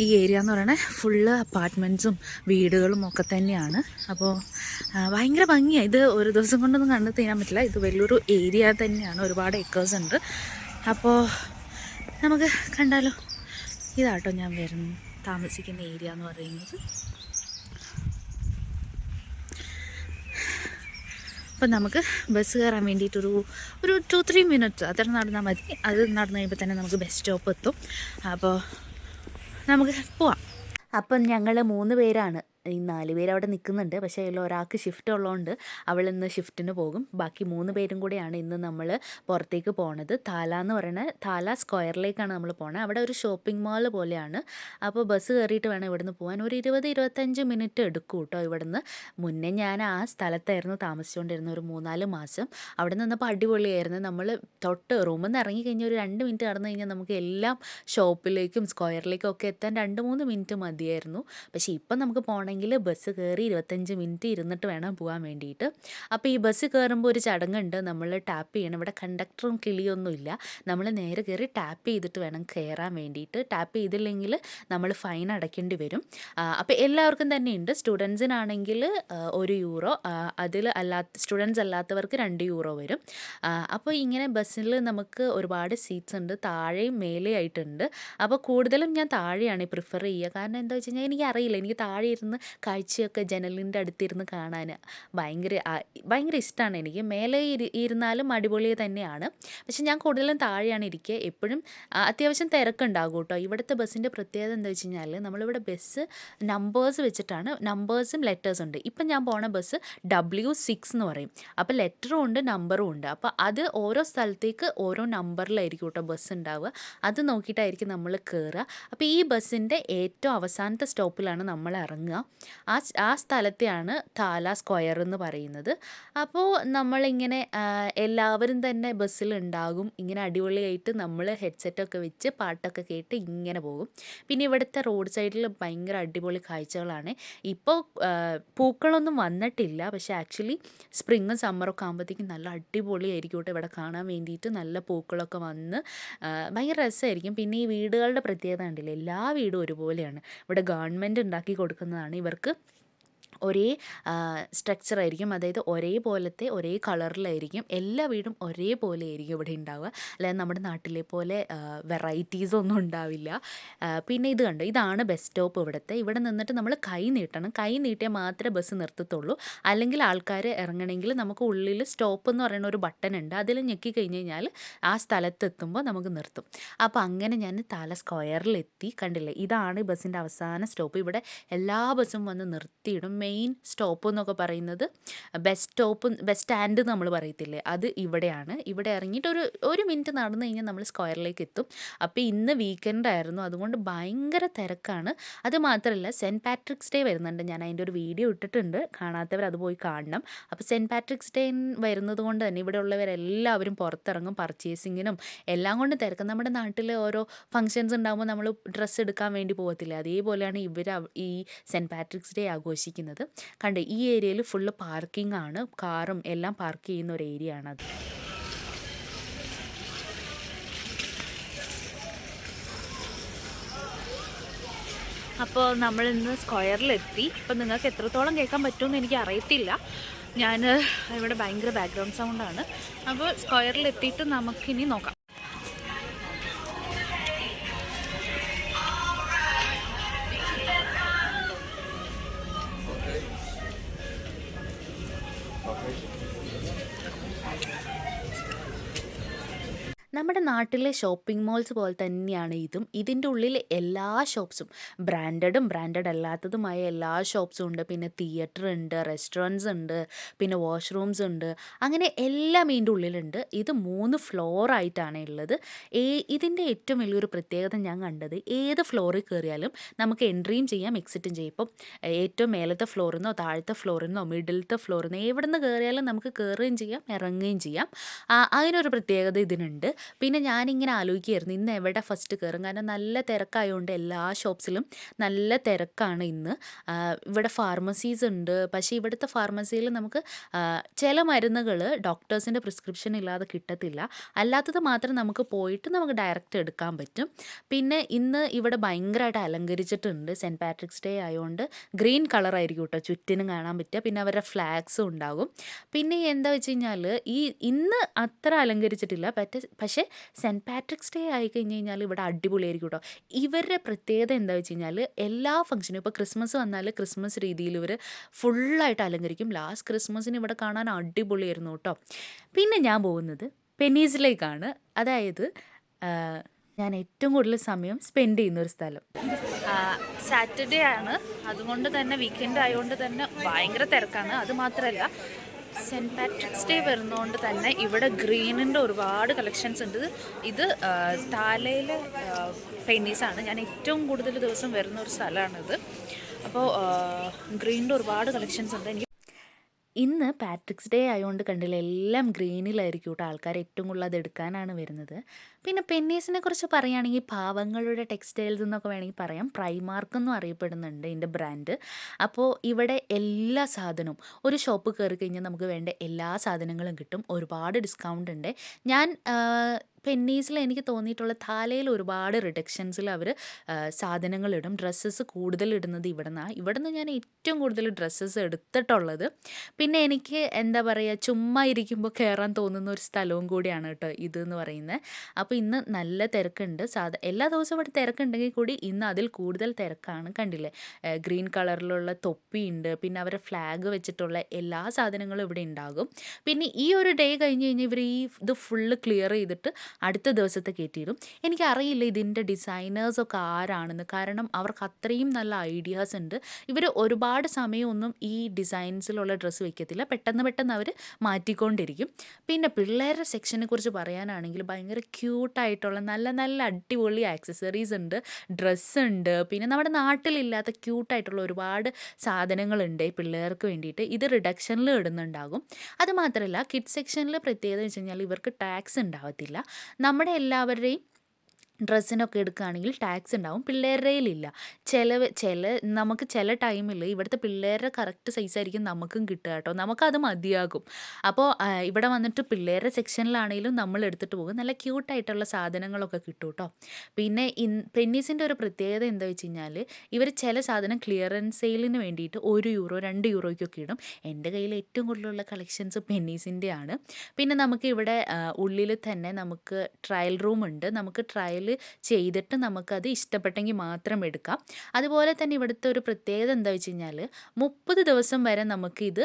ഈ ഏരിയ എന്ന് പറയുന്നത് ഫുള്ള് അപ്പാർട്ട്മെൻറ്റ്സും വീടുകളും ഒക്കെ തന്നെയാണ്. അപ്പോൾ ഭയങ്കര ഭംഗിയാണ്. ഇത് ഒരു ദിവസം കൊണ്ടൊന്നും കണ്ടു തീരാൻ പറ്റില്ല. ഇത് വലിയൊരു ഏരിയ തന്നെയാണ്, ഒരുപാട് ഏക്കേഴ്സ് ഉണ്ട്. അപ്പോൾ നമുക്ക് കണ്ടാലോ. ഇതാട്ടോ ഞാൻ താമസിക്കുന്ന ഏരിയ എന്ന് പറയുന്നത്. അപ്പം നമുക്ക് ബസ് കയറാൻ വേണ്ടിയിട്ടൊരു 2-3 മിനിറ്റ്സ് അത്ര നടന്നാൽ മതി. അത് നടന്നു കഴിയുമ്പോൾ തന്നെ നമുക്ക് ബസ് സ്റ്റോപ്പ് എത്തും. അപ്പോൾ നമുക്ക് പോവാം. അപ്പം ഞങ്ങൾ 3 പേരാണ്. ഈ 4 പേര് അവിടെ നിൽക്കുന്നുണ്ട്. പക്ഷേ അതിൽ ഒരാൾക്ക് ഷിഫ്റ്റ് ഉള്ളതുകൊണ്ട് അവൾ ഇന്ന് ഷിഫ്റ്റിന് പോകും. ബാക്കി 3 പേരും കൂടെയാണ് ഇന്ന് നമ്മൾ പുറത്തേക്ക് പോണത്. താല എന്ന് പറയുന്നത് താല സ്ക്വയറിലേക്കാണ് നമ്മൾ പോണത്. അവിടെ ഒരു ഷോപ്പിംഗ് മാൾ പോലെയാണ്. അപ്പോൾ ബസ് കയറിയിട്ട് വേണം ഇവിടുന്ന് പോകാൻ. ഒരു 20-25 മിനിറ്റ് എടുക്കും കേട്ടോ ഇവിടുന്ന്. മുന്നേ ഞാൻ ആ സ്ഥലത്തായിരുന്നു താമസിച്ചുകൊണ്ടിരുന്നത് ഒരു 3-4 മാസം. അവിടെ നിന്നപ്പോൾ അടിപൊളിയായിരുന്നു. നമ്മൾ റൂമിൽ നിന്ന് ഇറങ്ങി കഴിഞ്ഞാൽ ഒരു 2 മിനിറ്റ് നടന്നു കഴിഞ്ഞാൽ നമുക്ക് എല്ലാം ഷോപ്പിലേക്കും സ്ക്വയറിലേക്കും ഒക്കെ എത്താൻ 2-3 മിനിറ്റ് മതിയായിരുന്നു. പക്ഷേ ഇപ്പം നമുക്ക് പോകണമെങ്കിൽ ബസ് കയറി 25 മിനിറ്റ് ഇരുന്നിട്ട് വേണം പോകാൻ വേണ്ടിയിട്ട്. അപ്പോൾ ഈ ബസ് കയറുമ്പോൾ ഒരു ചടങ്ങുണ്ട്. നമ്മൾ ടാപ്പ് ചെയ്യണം. ഇവിടെ കണ്ടക്ടറും കിളിയൊന്നും ഇല്ല. നമ്മൾ നേരെ കയറി ടാപ്പ് ചെയ്തിട്ട് വേണം കയറാൻ വേണ്ടിയിട്ട്. ടാപ്പ് ചെയ്തില്ലെങ്കിൽ നമ്മൾ ഫൈൻ അടയ്ക്കേണ്ടി വരും. അപ്പോൾ എല്ലാവർക്കും തന്നെ ഉണ്ട്. സ്റ്റുഡൻസിനാണെങ്കിൽ €1, സ്റ്റുഡൻസ് അല്ലാത്തവർക്ക് €2 വരും. അപ്പോൾ ഇങ്ങനെ ബസ്സിൽ നമുക്ക് ഒരുപാട് സീറ്റ്സ് ഉണ്ട്, താഴെയും മേലെ ആയിട്ടുണ്ട്. അപ്പോൾ കൂടുതലും ഞാൻ താഴെയാണ് പ്രിഫർ ചെയ്യുക. കാരണം എന്താ വെച്ച് കഴിഞ്ഞാൽ എനിക്കറിയില്ല, എനിക്ക് താഴെ ഇരുന്ന് കാഴ്ചയൊക്കെ ജനലിൻ്റെ അടുത്തിരുന്ന് കാണാൻ ഭയങ്കര ഇഷ്ടമാണ് എനിക്ക്. മേലെ ഇരുന്നാലും അടിപൊളി തന്നെയാണ്. പക്ഷെ ഞാൻ കൂടുതലും താഴെയാണ് ഇരിക്കുക. എപ്പോഴും അത്യാവശ്യം തിരക്കുണ്ടാകും കേട്ടോ. ഇവിടുത്തെ ബസ്സിൻ്റെ പ്രത്യേകത എന്താ വെച്ച് കഴിഞ്ഞാൽ നമ്മളിവിടെ ബസ് നമ്പേഴ്സ് വെച്ചിട്ടാണ്, നമ്പേഴ്സും ലെറ്റേഴ്സും ഉണ്ട്. ഇപ്പം ഞാൻ പോണ ബസ് W6 എന്ന് പറയും. അപ്പോൾ ലെറ്ററും ഉണ്ട് നമ്പറും ഉണ്ട്. അപ്പോൾ അത് ഓരോ സ്ഥലത്തേക്ക് ഓരോ നമ്പറിലായിരിക്കും കേട്ടോ ബസ് ഉണ്ടാവുക. അത് നോക്കിയിട്ടായിരിക്കും നമ്മൾ കയറുക. അപ്പോൾ ഈ ബസ്സിൻ്റെ ഏറ്റവും അവസാനത്തെ സ്റ്റോപ്പിലാണ് നമ്മൾ ഇറങ്ങുക. ആ സ്ഥലത്തെയാണ് താല സ്ക്വയർ എന്ന് പറയുന്നത്. അപ്പോൾ നമ്മളിങ്ങനെ എല്ലാവരും തന്നെ ബസ്സിലുണ്ടാകും. ഇങ്ങനെ അടിപൊളിയായിട്ട് നമ്മൾ ഹെഡ്സെറ്റൊക്കെ വെച്ച് പാട്ടൊക്കെ കേട്ട് ഇങ്ങനെ പോകും. പിന്നെ ഇവിടുത്തെ റോഡ് സൈഡിൽ ഭയങ്കര അടിപൊളി കാഴ്ചകളാണ്. ഇപ്പോൾ പൂക്കളൊന്നും വന്നിട്ടില്ല. പക്ഷേ ആക്ച്വലി സ്പ്രിങ്ങും സമ്മറൊക്കെ ആകുമ്പോഴത്തേക്കും നല്ല അടിപൊളിയായിരിക്കും കേട്ടോ ഇവിടെ കാണാൻ വേണ്ടിയിട്ട്. നല്ല പൂക്കളൊക്കെ വന്ന് ഭയങ്കര രസമായിരിക്കും. പിന്നെ ഈ വീടുകളുടെ പ്രത്യേകത ഉണ്ടല്ലോ, എല്ലാ വീടും ഒരുപോലെയാണ്. ഇവിടെ ഗവൺമെൻറ് ഉണ്ടാക്കി കൊടുക്കുന്നതാണ്. ഇവർക്ക് ഒരേ സ്ട്രക്ചറായിരിക്കും, അതായത് ഒരേ കളറിലായിരിക്കും. എല്ലാ വീടും ഒരേപോലെ ആയിരിക്കും ഇവിടെ ഉണ്ടാവുക. അല്ലാതെ നമ്മുടെ നാട്ടിലെ പോലെ വെറൈറ്റീസ് ഒന്നും ഉണ്ടാവില്ല. പിന്നെ ഇത് കണ്ടോ, ഇതാണ് ബസ് സ്റ്റോപ്പ് ഇവിടുത്തെ. ഇവിടെ നിന്നിട്ട് നമ്മൾ കൈ നീട്ടണം. കൈ നീട്ടിയാൽ മാത്രമേ ബസ് നിർത്തത്തുള്ളൂ. അല്ലെങ്കിൽ ആൾക്കാർ ഇറങ്ങണമെങ്കിൽ നമുക്ക് ഉള്ളിൽ സ്റ്റോപ്പ് എന്ന് പറയുന്ന ഒരു ബട്ടൺ ഉണ്ട്. അതിൽ ഞെക്കി കഴിഞ്ഞ് കഴിഞ്ഞാൽ ആ സ്ഥലത്തെത്തുമ്പോൾ നമുക്ക് നിർത്തും. അപ്പോൾ അങ്ങനെ ഞാൻ താല സ്ക്വയറിലെത്തി. കണ്ടില്ലേ, ഇതാണ് ബസ്സിൻ്റെ അവസാന സ്റ്റോപ്പ്. ഇവിടെ എല്ലാ ബസ്സും വന്ന് നിർത്തിയിടും. മെയിൻ സ്റ്റോപ്പ് എന്നൊക്കെ പറയുന്നത് ബസ് സ്റ്റാൻഡ് നമ്മൾ പറയത്തില്ലേ, അത് ഇവിടെയാണ്. ഇവിടെ ഇറങ്ങിയിട്ട് ഒരു മിനിറ്റ് നടന്നു കഴിഞ്ഞാൽ നമ്മൾ സ്ക്വയറിലേക്ക് എത്തും. അപ്പോൾ ഇന്ന് വീക്കെൻഡ് ആയിരുന്നു, അതുകൊണ്ട് ഭയങ്കര തിരക്കാണ്. അത് മാത്രമല്ല സെൻറ്റ് പാട്രിക്സ് ഡേ വരുന്നുണ്ട്. ഞാൻ അതിൻ്റെ ഒരു വീഡിയോ ഇട്ടിട്ടുണ്ട്, കാണാത്തവർ അത് പോയി കാണണം. അപ്പോൾ സെൻറ്റ് പാട്രിക്സ് ഡേ വരുന്നത് കൊണ്ട് തന്നെ ഇവിടെ ഉള്ളവരെല്ലാവരും പുറത്തിറങ്ങും, പർച്ചേസിങ്ങിനും എല്ലാം കൊണ്ട് തിരക്കും. നമ്മുടെ നാട്ടിൽ ഓരോ ഫംഗ്ഷൻസ് ഉണ്ടാകുമ്പോൾ നമ്മൾ ഡ്രസ്സ് എടുക്കാൻ വേണ്ടി പോകത്തില്ല, അതേപോലെയാണ് ഇവർ ഈ സെൻറ്റ് പാട്രിക്സ് ഡേ ആഘോഷിക്കുന്നത്. കണ്ടേ, ഈ ഏരിയയിൽ ഫുള്ള് പാർക്കിംഗ് ആണ്, കാറും എല്ലാം പാർക്ക് ചെയ്യുന്ന ഒരു ഏരിയ ആണത്. അപ്പോൾ നമ്മളിന്ന് സ്ക്വയറിലെത്തി. അപ്പോൾ നിങ്ങൾക്ക് എത്രത്തോളം കേൾക്കാൻ പറ്റുമെന്ന് എനിക്ക് അറിയത്തില്ല, ഞാൻ ഇവിടെ ഭയങ്കര ബാക്ക്ഗ്രൗണ്ട് സൗണ്ടാണ്. അപ്പോൾ സ്ക്വയറിലെത്തിയിട്ട് നമുക്കിനി നോക്കാം. നമ്മുടെ നാട്ടിലെ ഷോപ്പിംഗ് മോൾസ് പോലെ തന്നെയാണ് ഇതും. ഇതിൻ്റെ ഉള്ളിൽ എല്ലാ ഷോപ്സും, ബ്രാൻഡഡും ബ്രാൻഡഡ് അല്ലാത്തതുമായ എല്ലാ ഷോപ്സും ഉണ്ട്. പിന്നെ തിയേറ്റർ ഉണ്ട്, റെസ്റ്റോറൻറ്റ്സ് ഉണ്ട്, പിന്നെ വാഷ്റൂംസ് ഉണ്ട്, അങ്ങനെ എല്ലാം ഇതിൻ്റെ ഉള്ളിലുണ്ട്. ഇത് 3 ഫ്ലോറായിട്ടാണ് ഉള്ളത്. ഇതിൻ്റെ ഏറ്റവും വലിയൊരു പ്രത്യേകത ഞാൻ കണ്ടത്, ഏത് ഫ്ലോറിൽ കയറിയാലും നമുക്ക് എൻട്രിയും ചെയ്യാം എക്സിറ്റും ചെയ്യും. ഇപ്പം ഏറ്റവും മേലത്തെ ഫ്ലോറിൽ നിന്നോ താഴത്തെ ഫ്ലോറിൽ നിന്നോ മിഡിലത്തെ ഫ്ലോറിൽ നിന്ന് എവിടെ നിന്ന് കയറിയാലും നമുക്ക് കയറുകയും ചെയ്യാം ഇറങ്ങുകയും ചെയ്യാം. അതിനൊരു പ്രത്യേകത ഇതിനുണ്ട്. പിന്നെ ഞാനിങ്ങനെ ആലോചിക്കുകയായിരുന്നു ഇന്ന് എവിടെ ഫസ്റ്റ് കയറും, കാരണം നല്ല തിരക്കായതുകൊണ്ട് എല്ലാ ഷോപ്സിലും നല്ല തിരക്കാണ് ഇന്ന്. ഇവിടെ ഫാർമസീസ് ഉണ്ട്, പക്ഷേ ഇവിടുത്തെ ഫാർമസിയിൽ നമുക്ക് ചില മരുന്നുകൾ ഡോക്ടേഴ്സിൻ്റെ പ്രിസ്ക്രിപ്ഷൻ ഇല്ലാതെ കിട്ടത്തില്ല, അല്ലാത്തത് മാത്രം നമുക്ക് പോയിട്ട് നമുക്ക് ഡയറക്റ്റ് എടുക്കാൻ പറ്റും. പിന്നെ ഇന്ന് ഇവിടെ ഭയങ്കരമായിട്ട് അലങ്കരിച്ചിട്ടുണ്ട്, സെൻറ്റ് പാട്രിക്സ് ഡേ ആയതുകൊണ്ട് ഗ്രീൻ കളറായിരിക്കും കേട്ടോ ചുറ്റിനും കാണാൻ പറ്റുക. പിന്നെ അവരുടെ ഫ്ലാഗ്സും ഉണ്ടാകും. പിന്നെ എന്താ വെച്ച് കഴിഞ്ഞാൽ ഇന്ന് അത്ര അലങ്കരിച്ചിട്ടില്ല, പക്ഷേ സെൻറ്റ് പാട്രിക്സ് ഡേ ആയി കഴിഞ്ഞ് കഴിഞ്ഞാൽ ഇവിടെ അടിപൊളിയായിരിക്കും കേട്ടോ. ഇവരുടെ പ്രത്യേകത എന്താ വെച്ച് കഴിഞ്ഞാൽ എല്ലാ ഫംഗ്ഷനും, ഇപ്പോൾ ക്രിസ്മസ് വന്നാൽ ക്രിസ്മസ് രീതിയിൽ ഇവർ ഫുള്ളായിട്ട് അലങ്കരിക്കും. ലാസ്റ്റ് ക്രിസ്മസിന് ഇവിടെ കാണാൻ അടിപൊളിയായിരുന്നു കേട്ടോ. പിന്നെ ഞാൻ പോകുന്നത് പെനീസിലേക്കാണ്, അതായത് ഞാൻ ഏറ്റവും കൂടുതൽ സമയം സ്പെൻഡ് ചെയ്യുന്നൊരു സ്ഥലം. സാറ്റർഡേ ആണ്, അതുകൊണ്ട് തന്നെ വീക്കെൻഡ് ആയതുകൊണ്ട് തന്നെ ഭയങ്കര തിരക്കാണ്. അതുമാത്രമല്ല സെൻറ്റ് പാട്രിക്സ് ഡേ വരുന്നതുകൊണ്ട് തന്നെ ഇവിടെ ഗ്രീനിൻ്റെ ഒരുപാട് കളക്ഷൻസ് ഉണ്ട്. ഇത് താലയിലെ പെന്നീസാണ്. ഞാൻ ഏറ്റവും കൂടുതൽ ദിവസം വരുന്ന ഒരു സ്ഥലമാണിത്. അപ്പോൾ ഗ്രീനിൻ്റെ ഒരുപാട് കളക്ഷൻസ് ഉണ്ട്. ഇന്ന് പാട്രിക്സ് ഡേ ആയതുകൊണ്ട് കണ്ടില്ല, എല്ലാം ഗ്രീനിലായിരിക്കും കേട്ടോ. ആൾക്കാർ ഏറ്റവും കൂടുതൽ അത് എടുക്കാനാണ് വരുന്നത്. പിന്നെ പെന്നീസിനെ കുറിച്ച് പറയുകയാണെങ്കിൽ പാവങ്ങളുടെ ടെക്സ്റ്റൈൽസ് എന്നൊക്കെ വേണമെങ്കിൽ പറയാം. പ്രൈമാർക്ക് എന്നും അറിയപ്പെടുന്നുണ്ട് ഇതിൻ്റെ ബ്രാൻഡ്. അപ്പോൾ ഇവിടെ എല്ലാ സാധനവും, ഒരു ഷോപ്പ് കയറി കഴിഞ്ഞാൽ നമുക്ക് വേണ്ട എല്ലാ സാധനങ്ങളും കിട്ടും, ഒരുപാട് ഡിസ്കൗണ്ട് ഉണ്ട്. ഞാൻ പെന്നീസിൽ എനിക്ക് തോന്നിയിട്ടുള്ള താലയിൽ ഒരുപാട് റിഡക്ഷൻസിൽ അവർ സാധനങ്ങളിടും. ഡ്രസ്സസ് കൂടുതൽ ഇടുന്നത് ഇവിടെ നിന്ന് ഞാൻ ഏറ്റവും കൂടുതൽ ഡ്രസ്സസ് എടുത്തിട്ടുള്ളത്. പിന്നെ എനിക്ക് എന്താ പറയുക, ചുമ്മാ ഇരിക്കുമ്പോൾ കയറാൻ തോന്നുന്ന ഒരു സ്ഥലവും കൂടിയാണ് കേട്ടോ ഇതെന്ന് പറയുന്നത്. അപ്പോൾ ഇന്ന് നല്ല തിരക്കുണ്ട്. എല്ലാ ദിവസവും ഇവിടെ തിരക്കുണ്ടെങ്കിൽ കൂടി ഇന്ന് അതിൽ കൂടുതൽ തിരക്കാണ്. കണ്ടില്ലേ, ഗ്രീൻ കളറിലുള്ള തൊപ്പിയുണ്ട്, പിന്നെ അവരുടെ ഫ്ലാഗ് വെച്ചിട്ടുള്ള എല്ലാ സാധനങ്ങളും ഇവിടെ ഉണ്ടാകും. പിന്നെ ഈ ഒരു ഡേ കഴിഞ്ഞ് കഴിഞ്ഞാൽ ഇവർ ഇത് ഫുള്ള് ക്ലിയർ ചെയ്തിട്ട് അടുത്ത ദിവസത്തെ കയറ്റിയിടും. എനിക്കറിയില്ല ഇതിൻ്റെ ഡിസൈനേഴ്സൊക്കെ ആരാണെന്ന്, കാരണം അവർക്ക് അത്രയും നല്ല ഐഡിയാസ് ഉണ്ട്. ഇവർ ഒരുപാട് സമയമൊന്നും ഈ ഡിസൈൻസിലുള്ള ഡ്രസ്സ് വയ്ക്കത്തില്ല, പെട്ടെന്ന് അവർ മാറ്റിക്കൊണ്ടിരിക്കും. പിന്നെ പിള്ളേരുടെ സെക്ഷനെ കുറിച്ച് പറയാനാണെങ്കിൽ ഭയങ്കര ക്യൂട്ടായിട്ടുള്ള നല്ല നല്ല അടിപൊളി ആക്സസറീസ് ഉണ്ട്, ഡ്രസ്സ് ഉണ്ട്. പിന്നെ നമ്മുടെ നാട്ടിലില്ലാത്ത ക്യൂട്ടായിട്ടുള്ള ഒരുപാട് സാധനങ്ങളുണ്ട് പിള്ളേർക്ക് വേണ്ടിയിട്ട്. ഇത് റിഡക്ഷനിൽ ഇടുന്നുണ്ടാകും. അതുമാത്രമല്ല കിഡ്സ് സെക്ഷനിൽ പ്രത്യേകത വെച്ച് കഴിഞ്ഞാൽ ഇവർക്ക് ടാക്സ് ഉണ്ടാവത്തില്ല. നമ്മുടെ എല്ലാവരുടെയും ഡ്രസ്സിനൊക്കെ എടുക്കുകയാണെങ്കിൽ ടാക്സ് ഉണ്ടാവും, പിള്ളേരുടെയിലില്ല. നമുക്ക് ചില ടൈമിൽ ഇവിടുത്തെ പിള്ളേരുടെ കറക്റ്റ് സൈസായിരിക്കും നമുക്കും കിട്ടുക കേട്ടോ, നമുക്കത് മതിയാകും. അപ്പോൾ ഇവിടെ വന്നിട്ട് പിള്ളേരുടെ സെക്ഷനിലാണെങ്കിലും നമ്മൾ എടുത്തിട്ട് പോകും, നല്ല ക്യൂട്ടായിട്ടുള്ള സാധനങ്ങളൊക്കെ കിട്ടും കേട്ടോ. പിന്നെ പെന്നീസിൻ്റെ ഒരു പ്രത്യേകത എന്താ വെച്ച് കഴിഞ്ഞാൽ ഇവർ ചില സാധനം ക്ലിയറൻസ് സെയിലിന് വേണ്ടിയിട്ട് €1 €2 ഇടും. എൻ്റെ കയ്യിൽ ഏറ്റവും കൂടുതലുള്ള കളക്ഷൻസ് പെന്നീസിൻ്റെ ആണ്. പിന്നെ നമുക്ക് ഇവിടെ ഉള്ളിൽ തന്നെ നമുക്ക് ട്രയൽ റൂം ഉണ്ട്. നമുക്ക് ട്രയൽ ട്രയൽ ചെയ്തിട്ട് നമുക്കത് ഇഷ്ടപ്പെട്ടെങ്കിൽ മാത്രം എടുക്കാം. അതുപോലെ തന്നെ ഇവിടുത്തെ ഒരു പ്രത്യേകത എന്താ വെച്ച് കഴിഞ്ഞാൽ 30 ദിവസം വരെ നമുക്കിത്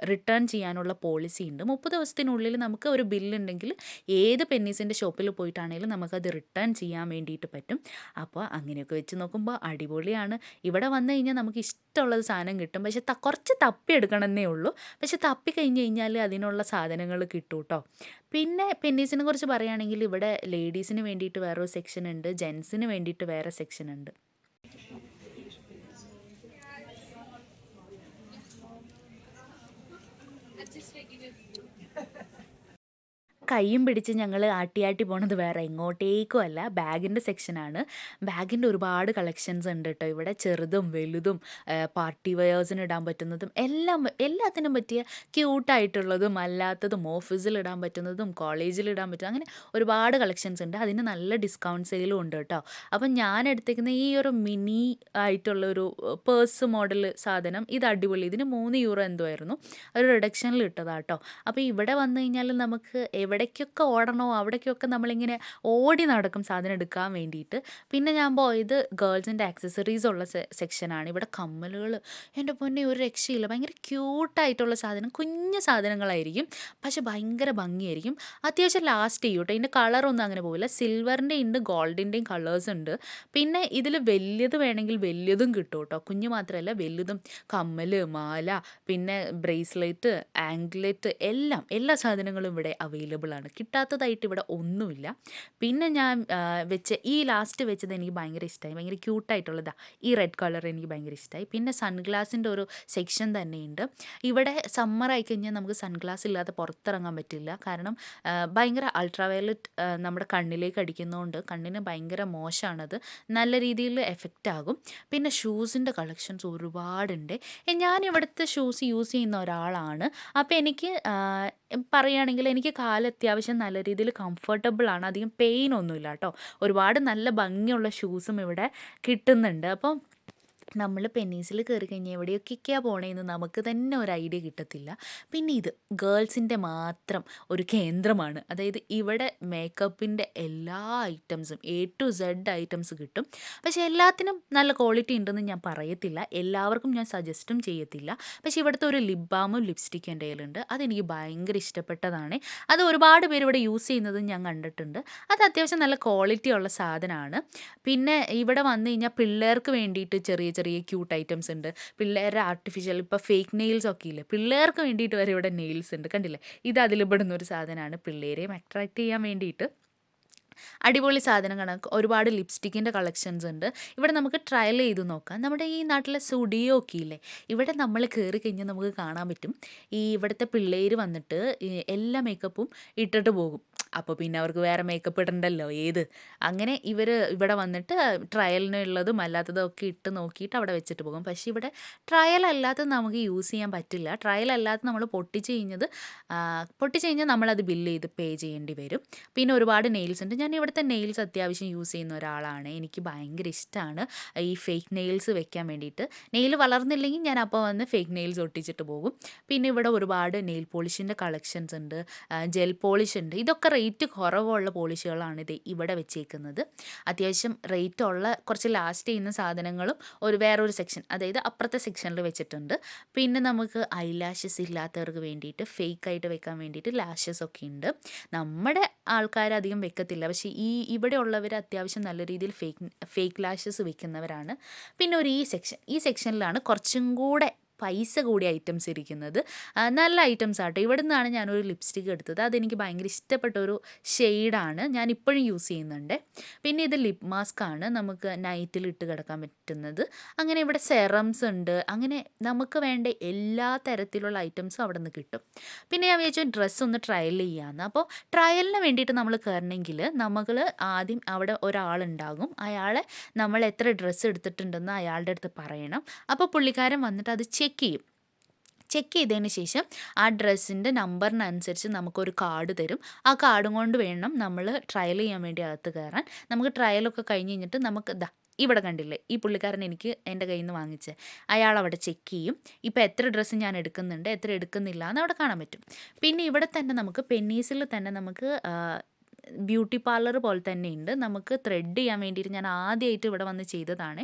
റിട്ടേൺ ചെയ്യാനുള്ള പോളിസി ഉണ്ട്. 30 ദിവസത്തിനുള്ളിൽ നമുക്ക് ഒരു ബില്ലുണ്ടെങ്കിൽ ഏത് പെന്നീസിൻ്റെ ഷോപ്പിൽ പോയിട്ടാണെങ്കിലും നമുക്കത് റിട്ടേൺ ചെയ്യാൻ വേണ്ടിയിട്ട് പറ്റും. അപ്പോൾ അങ്ങനെയൊക്കെ വെച്ച് നോക്കുമ്പോൾ അടിപൊളിയാണ്. ഇവിടെ വന്നു കഴിഞ്ഞാൽ നമുക്ക് ഇഷ്ടമുള്ളത് സാധനം കിട്ടും. പക്ഷെ കുറച്ച് തപ്പിയെടുക്കണമെന്നേ ഉള്ളൂ. പക്ഷെ തപ്പി കഴിഞ്ഞ് കഴിഞ്ഞാൽ അതിനുള്ള സാധനങ്ങൾ കിട്ടും കേട്ടോ. പിന്നെ പെന്നീസിനെ കുറിച്ച് പറയുകയാണെങ്കിൽ ഇവിടെ ലേഡീസിന് വേണ്ടിയിട്ട് വേറൊരു സെക്ഷൻ ഉണ്ട്, ജെൻസിന് വേണ്ടിയിട്ട് വേറെ സെക്ഷൻ ഉണ്ട്. കയ്യും പിടിച്ച് ഞങ്ങൾ ആട്ടി പോണത് വേറെ എങ്ങോട്ടേക്കും അല്ല, ബാഗിൻ്റെ സെക്ഷനാണ്. ബാഗിൻ്റെ ഒരുപാട് കളക്ഷൻസ് ഉണ്ട് കേട്ടോ ഇവിടെ. ചെറുതും വലുതും പാർട്ടി വെയേഴ്സിന് ഇടാൻ പറ്റുന്നതും എല്ലാത്തിനും പറ്റിയ ക്യൂട്ടായിട്ടുള്ളതും അല്ലാത്തതും ഓഫീസിൽ ഇടാൻ പറ്റുന്നതും കോളേജിൽ ഇടാൻ പറ്റും, അങ്ങനെ ഒരുപാട് കളക്ഷൻസ് ഉണ്ട്. അതിന് നല്ല ഡിസ്കൗണ്ട് സെയിലും ഉണ്ട് കേട്ടോ. അപ്പം ഞാൻ എടുത്തേക്കുന്ന ഈ ഒരു മിനി ആയിട്ടുള്ളൊരു പേഴ്സ് മോഡൽ സാധനം ഇത് അടിപൊളി. ഇതിന് €3 എന്തോ ആയിരുന്നു, ഒരു റിഡക്ഷനിൽ ഇട്ടതാട്ടോ. അപ്പോൾ ഇവിടെ വന്നു കഴിഞ്ഞാൽ നമുക്ക് എവിടേക്കൊക്കെ ഓടണോ അവിടേക്കൊക്കെ നമ്മളിങ്ങനെ ഓടി നടക്കും സാധനം എടുക്കാൻ വേണ്ടിയിട്ട്. പിന്നെ ഞാൻ പോയത് ഗേൾസിൻ്റെ ആക്സസറീസ് ഉള്ള സെക്ഷനാണ്. ഇവിടെ കമ്മലുകൾ എൻ്റെ പൊന്നെ ഒരു രക്ഷയില്ല, ഭയങ്കര ക്യൂട്ടായിട്ടുള്ള സാധനം, കുഞ്ഞു സാധനങ്ങളായിരിക്കും പക്ഷെ ഭയങ്കര ഭംഗിയായിരിക്കും. അത്യാവശ്യം ലാസ്റ്റ് ചെയ്യും കേട്ടോ. ഇതിൻ്റെ കളറൊന്നും അങ്ങനെ പോകില്ല. സിൽവറിൻ്റെ ഉണ്ട്, ഗോൾഡിൻ്റെയും കളേഴ്സ് ഉണ്ട്. പിന്നെ ഇതിൽ വലിയത് വേണമെങ്കിൽ വലിയതും കിട്ടും കേട്ടോ, കുഞ്ഞു മാത്രമല്ല വലുതും. കമ്മൽ, മാല, പിന്നെ ബ്രേസ്ലെറ്റ്, ആംഗ്ലെറ്റ് എല്ലാ സാധനങ്ങളും ഇവിടെ അവൈലബിൾ ആണ്. കിട്ടാത്തതായിട്ട് ഇവിടെ ഒന്നുമില്ല. പിന്നെ ഞാൻ ഈ ലാസ്റ്റ് വെച്ചത് എനിക്ക് ഭയങ്കര ഇഷ്ടമായി, ഭയങ്കര ക്യൂട്ടായിട്ടുള്ളതാ. ഈ റെഡ് കളർ എനിക്ക് ഭയങ്കര ഇഷ്ടമായി. പിന്നെ സൺഗ്ലാസിൻ്റെ ഒരു സെക്ഷൻ തന്നെയുണ്ട് ഇവിടെ. സമ്മർ ആയിക്കഴിഞ്ഞാൽ നമുക്ക് സൺഗ്ലാസ് ഇല്ലാതെ പുറത്തിറങ്ങാൻ പറ്റില്ല, കാരണം ഭയങ്കര അൾട്രാവയലറ്റ് നമ്മുടെ കണ്ണിലേക്ക് അടിക്കുന്നതുകൊണ്ട് കണ്ണിന് ഭയങ്കര മോശമാണത്, നല്ല രീതിയിൽ എഫക്റ്റ് ആകും. പിന്നെ ഷൂസിൻ്റെ കളക്ഷൻസ് ഒരുപാടുണ്ട്. ഞാൻ ഇവിടുത്തെ ഷൂസ് യൂസ് ചെയ്യുന്ന ഒരാളാണ്. അപ്പോൾ എനിക്ക് പറയുകയാണെങ്കിൽ എനിക്ക് അത്യാവശ്യം നല്ല രീതിയിൽ കംഫർട്ടബിൾ ആണ്, അധികം പെയിൻ ഒന്നുമില്ല കേട്ടോ. ഒരുപാട് നല്ല ഭംഗിയുള്ള ഷൂസും ഇവിടെ കിട്ടുന്നുണ്ട്. അപ്പം നമ്മൾ പെന്നീസിൽ കയറി കഴിഞ്ഞാൽ എവിടെയൊക്കെയാണ് പോണേന്ന് നമുക്ക് തന്നെ ഒരു ഐഡിയ കിട്ടത്തില്ല. പിന്നെ ഇത് ഗേൾസിൻ്റെ മാത്രം ഒരു കേന്ദ്രമാണ്. അതായത് ഇവിടെ മേക്കപ്പിൻ്റെ എല്ലാ ഐറ്റംസും A to Z ഐറ്റംസ് കിട്ടും. പക്ഷേ എല്ലാത്തിനും നല്ല ക്വാളിറ്റി ഉണ്ടെന്ന് ഞാൻ പറയത്തില്ല, എല്ലാവർക്കും ഞാൻ സജസ്റ്റും ചെയ്യത്തില്ല. പക്ഷേ ഇവിടുത്തെ ഒരു ലിപ് ബാമും ലിപ്സ്റ്റിക്കും എൻ്റെ കയ്യിലുണ്ട്, അതെനിക്ക് ഭയങ്കര ഇഷ്ടപ്പെട്ടതാണ്. അത് ഒരുപാട് പേര് ഇവിടെ യൂസ് ചെയ്യുന്നതും ഞാൻ കണ്ടിട്ടുണ്ട്. അത് അത്യാവശ്യം നല്ല ക്വാളിറ്റി ഉള്ള സാധനമാണ്. പിന്നെ ഇവിടെ വന്നു കഴിഞ്ഞാൽ പിള്ളേർക്ക് വേണ്ടിയിട്ട് ചെറിയ ചെറിയ ക്യൂട്ട് ഐറ്റംസ് ഉണ്ട്. പിള്ളേരുടെ ആർട്ടിഫിഷ്യൽ ഇപ്പോൾ ഫേക്ക് നെയിൽസ് ഒക്കെ ഇല്ലേ, പിള്ളേർക്ക് വേണ്ടിയിട്ട് വരെ ഇവിടെ നെയിൽസ് ഉണ്ട്. കണ്ടില്ലേ, ഇത് അതിൽപ്പെടുന്ന ഒരു സാധനമാണ്, പിള്ളേരെയും അട്രാക്റ്റ് ചെയ്യാൻ വേണ്ടിയിട്ട് അടിപൊളി സാധനങ്ങളാണ്. ഒരുപാട് ലിപ്സ്റ്റിക്കിൻ്റെ കളക്ഷൻസ് ഉണ്ട് ഇവിടെ, നമുക്ക് ട്രയൽ ചെയ്ത് നോക്കാം. നമ്മുടെ ഈ നാട്ടിലെ സ്റ്റുഡിയോ ഒക്കെ ഇല്ലേ, ഇവിടെ നമ്മൾ കയറി കഴിഞ്ഞാൽ നമുക്ക് കാണാൻ പറ്റും ഈ ഇവിടുത്തെ പിള്ളേർ വന്നിട്ട് എല്ലാ മേക്കപ്പും ഇട്ടിട്ട് പോകും. അപ്പോൾ പിന്നെ അവർക്ക് വേറെ മേക്കപ്പ് ഇടണ്ടല്ലോ, അങ്ങനെ ഇവിടെ വന്നിട്ട് ട്രയലിനുള്ളതും അല്ലാത്തതും ഒക്കെ ഇട്ട് നോക്കിയിട്ട് അവിടെ വെച്ചിട്ട് പോകും. പക്ഷേ ഇവിടെ ട്രയൽ അല്ലാത്തത് നമുക്ക് യൂസ് ചെയ്യാൻ പറ്റില്ല. ട്രയൽ അല്ലാത്ത നമ്മൾ പൊട്ടിച്ച് കഴിഞ്ഞാൽ നമ്മളത് ബില്ല് ചെയ്ത് പേ ചെയ്യേണ്ടി വരും. പിന്നെ ഒരുപാട് നെയിൽസ് ഉണ്ട്. ഞാൻ ഇവിടുത്തെ നെയിൽസ് അത്യാവശ്യം യൂസ് ചെയ്യുന്ന ഒരാളാണ്. എനിക്ക് ഭയങ്കര ഇഷ്ടമാണ് ഈ ഫേക്ക് നെയിൽസ് വെക്കാൻ വേണ്ടിയിട്ട്. നെയിൽ വളർന്നില്ലെങ്കിൽ ഞാൻ അപ്പോൾ വന്ന് ഫേക്ക് നെയിൽസ് ഒട്ടിച്ചിട്ട് പോകും. പിന്നെ ഇവിടെ ഒരുപാട് നെയിൽ പോളിഷിൻ്റെ കളക്ഷൻസ് ഉണ്ട്, ജെൽ പോളിഷ് ഉണ്ട്. ഇതൊക്കെ റേറ്റ് കുറവുള്ള പോളിഷുകളാണ് ഇവിടെ വെച്ചേക്കുന്നത്. അത്യാവശ്യം റേറ്റ് ഉള്ള കുറച്ച് ലാസ്റ്റ് ചെയ്യുന്ന സാധനങ്ങളും വേറൊരു സെക്ഷൻ, അതായത് അപ്പുറത്തെ സെക്ഷനിൽ വെച്ചിട്ടുണ്ട്. പിന്നെ നമുക്ക് ഐലാഷസ് ഇല്ലാത്തവർക്ക് വേണ്ടിയിട്ട് ഫേക്കായിട്ട് വെക്കാൻ വേണ്ടിയിട്ട് ലാഷസ് ഒക്കെ ഉണ്ട്. നമ്മുടെ ആൾക്കാർ അധികം വെക്കത്തില്ല, പക്ഷേ ഇവിടെ ഉള്ളവർ അത്യാവശ്യം നല്ല രീതിയിൽ ഫേക്ക് ലാഷസ് വെക്കുന്നവരാണ്. പിന്നെ ഈ സെക്ഷനിലാണ് കുറച്ചും കൂടെ പൈസ കൂടിയ ഐറ്റംസ് ഇരിക്കുന്നത്. നല്ല ഐറ്റംസ് ആട്ടോ. ഇവിടെ നിന്നാണ് ഞാനൊരു ലിപ്സ്റ്റിക്ക് എടുത്തത്, അതെനിക്ക് ഭയങ്കര ഇഷ്ടപ്പെട്ട ഒരു ഷെയ്ഡാണ്, ഞാൻ ഇപ്പോഴും യൂസ് ചെയ്യുന്നുണ്ട്. പിന്നെ ഇത് ലിപ് മാസ്ക് ആണ്, നമുക്ക് നൈറ്റിൽ ഇട്ട് കിടക്കാൻ പറ്റുന്നത്. അങ്ങനെ ഇവിടെ സെറംസ് ഉണ്ട്, അങ്ങനെ നമുക്ക് വേണ്ട എല്ലാ തരത്തിലുള്ള ഐറ്റംസും അവിടെ നിന്ന് കിട്ടും. പിന്നെ ഞാൻ വിചാരിച്ചു ഡ്രസ്സ് ഒന്ന് ട്രയൽ ചെയ്യാമെന്ന്. അപ്പോൾ ട്രയലിന് വേണ്ടിയിട്ട് നമ്മൾ കയറണമെങ്കിൽ നമ്മൾ ആദ്യം അവിടെ ഒരാളുണ്ടാകും, അയാളെ നമ്മൾ എത്ര ഡ്രസ്സ് എടുത്തിട്ടുണ്ടെന്ന് അയാളുടെ അടുത്ത് പറയണം. അപ്പോൾ പുള്ളിക്കാരൻ വന്നിട്ട് അത് ചെക്ക് ചെയ്തതിന് ശേഷം ആ ഡ്രസ്സിൻ്റെ നമ്പറിനനുസരിച്ച് നമുക്കൊരു കാർഡ് തരും. ആ കാർഡും കൊണ്ട് വേണം നമ്മൾ ട്രയൽ ചെയ്യാൻ വേണ്ടി അകത്ത് കയറാൻ. നമുക്ക് ട്രയലൊക്കെ കഴിഞ്ഞ് കഴിഞ്ഞിട്ട് നമുക്ക് ഇവിടെ കണ്ടില്ലേ, ഈ പുള്ളിക്കാരൻ എനിക്ക് എൻ്റെ കയ്യിൽ നിന്ന് വാങ്ങിച്ച് അയാൾ അവിടെ ചെക്ക് ചെയ്യും. ഇപ്പോൾ എത്ര ഡ്രസ്സ് ഞാൻ എടുക്കുന്നുണ്ട്, എത്ര എടുക്കുന്നില്ല എന്ന് അവിടെ കാണാൻ പറ്റും. പിന്നെ ഇവിടെ തന്നെ നമുക്ക് പെന്നീസിൽ തന്നെ നമുക്ക് ബ്യൂട്ടി പാർലർ പോലെ തന്നെ ഉണ്ട്. നമുക്ക് ത്രെഡ് ചെയ്യാൻ വേണ്ടിയിട്ട് ഞാൻ ആദ്യമായിട്ട് ഇവിടെ വന്ന് ചെയ്തതാണ്.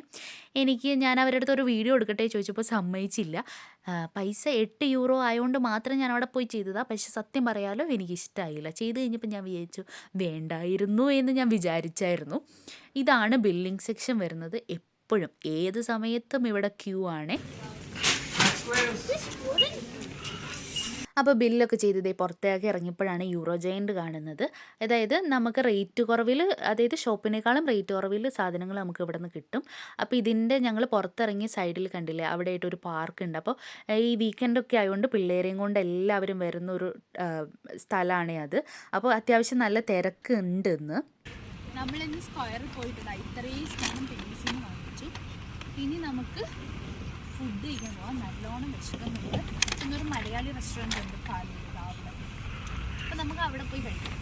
ഞാൻ അവരുടെ അടുത്ത് ഒരു വീഡിയോ എടുക്കട്ടെ ചോദിച്ചപ്പോൾ സമ്മതിച്ചില്ല. പൈസ 8 യൂറോ ആയതുകൊണ്ട് മാത്രം ഞാൻ അവിടെ പോയി ചെയ്തതാണ്. പക്ഷെ സത്യം പറയാലോ എനിക്കിഷ്ടമായില്ല. ചെയ്ത് കഴിഞ്ഞപ്പോൾ ഞാൻ വിചാരിച്ചു വേണ്ടായിരുന്നു എന്ന് ഞാൻ വിചാരിച്ചായിരുന്നു. ഇതാണ് ബില്ലിംഗ് സെക്ഷൻ വരുന്നത്. എപ്പോഴും ഏത് സമയത്തും ഇവിടെ ക്യൂ ആണ്. അപ്പോൾ ബില്ലൊക്കെ ചെയ്ത് പുറത്തേക്ക് ഇറങ്ങിയപ്പോഴാണ് യൂറോ ജയൻറ്റ് കാണുന്നത്. അതായത് നമുക്ക് റേറ്റ് കുറവിൽ, അതായത് ഷോപ്പിനേക്കാളും റേറ്റ് കുറവിൽ സാധനങ്ങൾ നമുക്ക് ഇവിടെ നിന്ന് കിട്ടും. അപ്പോൾ ഞങ്ങൾ പുറത്തിറങ്ങിയ സൈഡിൽ കണ്ടില്ലേ, അവിടെ ആയിട്ടൊരു പാർക്ക് ഉണ്ട്. അപ്പോൾ ഈ വീക്കെൻഡൊക്കെ ആയതുകൊണ്ട് പിള്ളേരെയും കൊണ്ട് എല്ലാവരും വരുന്നൊരു സ്ഥലമാണ് അത്. അപ്പോൾ അത്യാവശ്യം നല്ല തിരക്ക് ഉണ്ട് ഇന്ന്. നമ്മളിന്ന് സ്ക്വയറിൽ പോയിട്ടുണ്ട്. ഇത്രയും സാധനം പെൻസിന് വാങ്ങിച്ചു. ഇനി നമുക്ക് ഫുഡ് കഴിക്കാൻ പോകാം. നല്ലോണം വിശക്കുന്നുണ്ട്. ഇന്നൊരു മലയാളി റെസ്റ്റോറൻറ്റ് ഉണ്ട് കാലിൽ രാവിലെ. അപ്പോൾ നമുക്ക് അവിടെ പോയി കഴിക്കാം.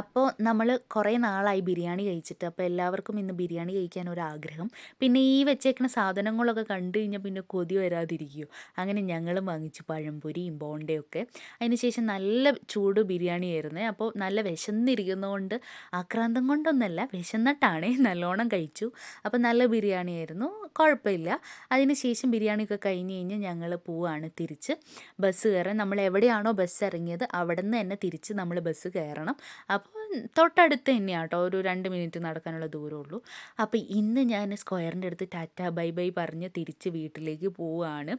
അപ്പോൾ നമ്മൾ കുറേ നാളായി ബിരിയാണി കഴിച്ചിട്ട്. അപ്പോൾ എല്ലാവർക്കും ഇന്ന് ബിരിയാണി കഴിക്കാൻ ഒരാഗ്രഹം. പിന്നെ ഈ വെച്ചേക്കുന്ന സാധനങ്ങളൊക്കെ കണ്ടു കഴിഞ്ഞാൽ പിന്നെ കൊതി വരാതിരിക്കുമോ. അങ്ങനെ ഞങ്ങളും വാങ്ങിച്ചു പഴംപൊരിയും ബോണ്ടയൊക്കെ. അതിന് ശേഷം നല്ല ചൂട് ബിരിയാണി ആയിരുന്നേ. അപ്പോൾ നല്ല വിശന്നിരിക്കുന്നതുകൊണ്ട്, ആക്രാന്തം കൊണ്ടൊന്നല്ല, വിശന്നിട്ടാണ് നല്ലോണം കഴിച്ചു. അപ്പോൾ നല്ല ബിരിയാണി ആയിരുന്നു, കുഴപ്പമില്ല. അതിന് ശേഷം ബിരിയാണിയൊക്കെ കഴിഞ്ഞ് ഞങ്ങൾ പോവാണ് തിരിച്ച് ബസ് കയറാൻ. നമ്മൾ എവിടെയാണോ ബസ് ഇറങ്ങിയത് അവിടെ നിന്ന് തന്നെ തിരിച്ച് നമ്മൾ ബസ് കയറണം. അപ്പോൾ തൊട്ടടുത്ത് തന്നെയാണ് കേട്ടോ, ഒരു 2 മിനിറ്റ് നടക്കാനുള്ള ദൂരമുള്ളൂ. അപ്പോൾ ഇന്ന് ഞാൻ സ്ക്വയറിൻ്റെ അടുത്ത് ടാറ്റ ബൈ ബൈ പറഞ്ഞ് തിരിച്ച് വീട്ടിലേക്ക് പോവുകയാണ്.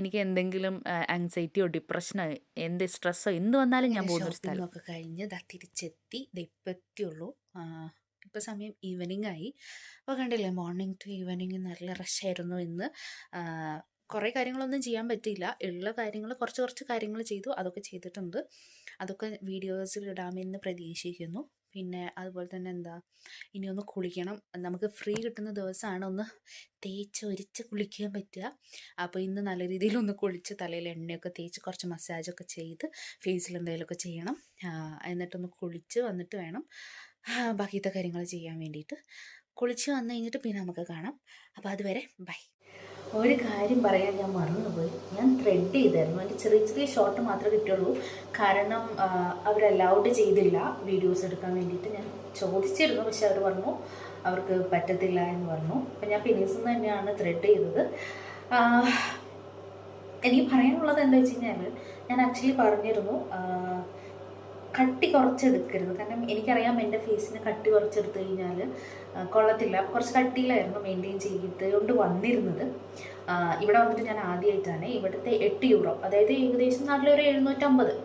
എനിക്ക് എന്തെങ്കിലും ആങ്സൈറ്റിയോ ഡിപ്രഷനോ സ്ട്രെസ്സോ എന്ത് വന്നാലും ഞാൻ പോകുന്നൊരു സ്ഥലമൊക്കെ കഴിഞ്ഞ് തിരിച്ചെത്തി. ഇപ്പം എത്തിയുള്ളൂ. ഇപ്പോൾ സമയം ഈവനിങ് ആയി. അപ്പോൾ കണ്ടില്ലേ, മോർണിംഗ് ടു ഈവനിങ് നല്ല റഷായിരുന്നു ഇന്ന്. കുറേ കാര്യങ്ങളൊന്നും ചെയ്യാൻ പറ്റിയില്ല. ഉള്ള കാര്യങ്ങൾ കുറച്ച് കാര്യങ്ങൾ ചെയ്തു. അതൊക്കെ ചെയ്തിട്ടുണ്ട്. അതൊക്കെ വീഡിയോസിൽ ഇടാമെന്ന് പ്രതീക്ഷിക്കുന്നു. പിന്നെ അതുപോലെ തന്നെ ഇനിയൊന്ന് കുളിക്കണം. നമുക്ക് ഫ്രീ കിട്ടുന്ന ദിവസമാണ് ഒന്ന് തേച്ചൊരിച്ച് കുളിക്കാൻ പറ്റുക. അപ്പോൾ ഇന്ന് നല്ല രീതിയിലൊന്ന് കുളിച്ച് തലയിൽ എണ്ണയൊക്കെ തേച്ച് കുറച്ച് മസാജൊക്കെ ചെയ്ത് ഫേസിൽ എന്തെങ്കിലുമൊക്കെ ചെയ്യണം. എന്നിട്ടൊന്ന് കുളിച്ച് വന്നിട്ട് വേണം ബാക്കിയത്തെ കാര്യങ്ങൾ ചെയ്യാൻ വേണ്ടിയിട്ട്. കുളിച്ച് വന്നു കഴിഞ്ഞിട്ട് പിന്നെ നമുക്ക് കാണാം. അപ്പോൾ അതുവരെ ബൈ. ഒരു കാര്യം പറയാൻ ഞാൻ മറന്നുപോയി. ഞാൻ ത്രെഡ് ചെയ്തായിരുന്നു. അതിൻ്റെ ചെറിയ ഷോട്ട് മാത്രമേ കിട്ടുള്ളൂ. കാരണം അവർ അലൗഡ് ചെയ്തില്ല വീഡിയോസ് എടുക്കാൻ വേണ്ടിയിട്ട്. ഞാൻ ചോദിച്ചിരുന്നു, പക്ഷെ അവർ പറഞ്ഞു അവർക്ക് പറ്റത്തില്ല എന്ന് പറഞ്ഞു. അപ്പം ഞാൻ പെനീസിൽ നിന്ന് തന്നെയാണ് ത്രെഡ് ചെയ്തത്. എനിക്ക് പറയാനുള്ളത് എന്താ വെച്ച് കഴിഞ്ഞാൽ, ഞാൻ ആക്ച്വലി പറഞ്ഞിരുന്നു കട്ടി കുറച്ചെടുക്കരുത്. കാരണം എനിക്കറിയാം എൻ്റെ ഫേസിന് കട്ടി കുറച്ചെടുത്തു കഴിഞ്ഞാൽ കൊള്ളത്തില്ല. കുറച്ച് കട്ടിയിലായിരുന്നു മെയിൻറ്റെയിൻ ചെയ്തുകൊണ്ട് വന്നിരുന്നത്. ഇവിടെ വന്നിട്ട് ഞാൻ ആദ്യമായിട്ടാണ് ഇവിടുത്തെ 8 യൂറോ, അതായത് ഏകദേശം നാട്ടിലൊരു 750,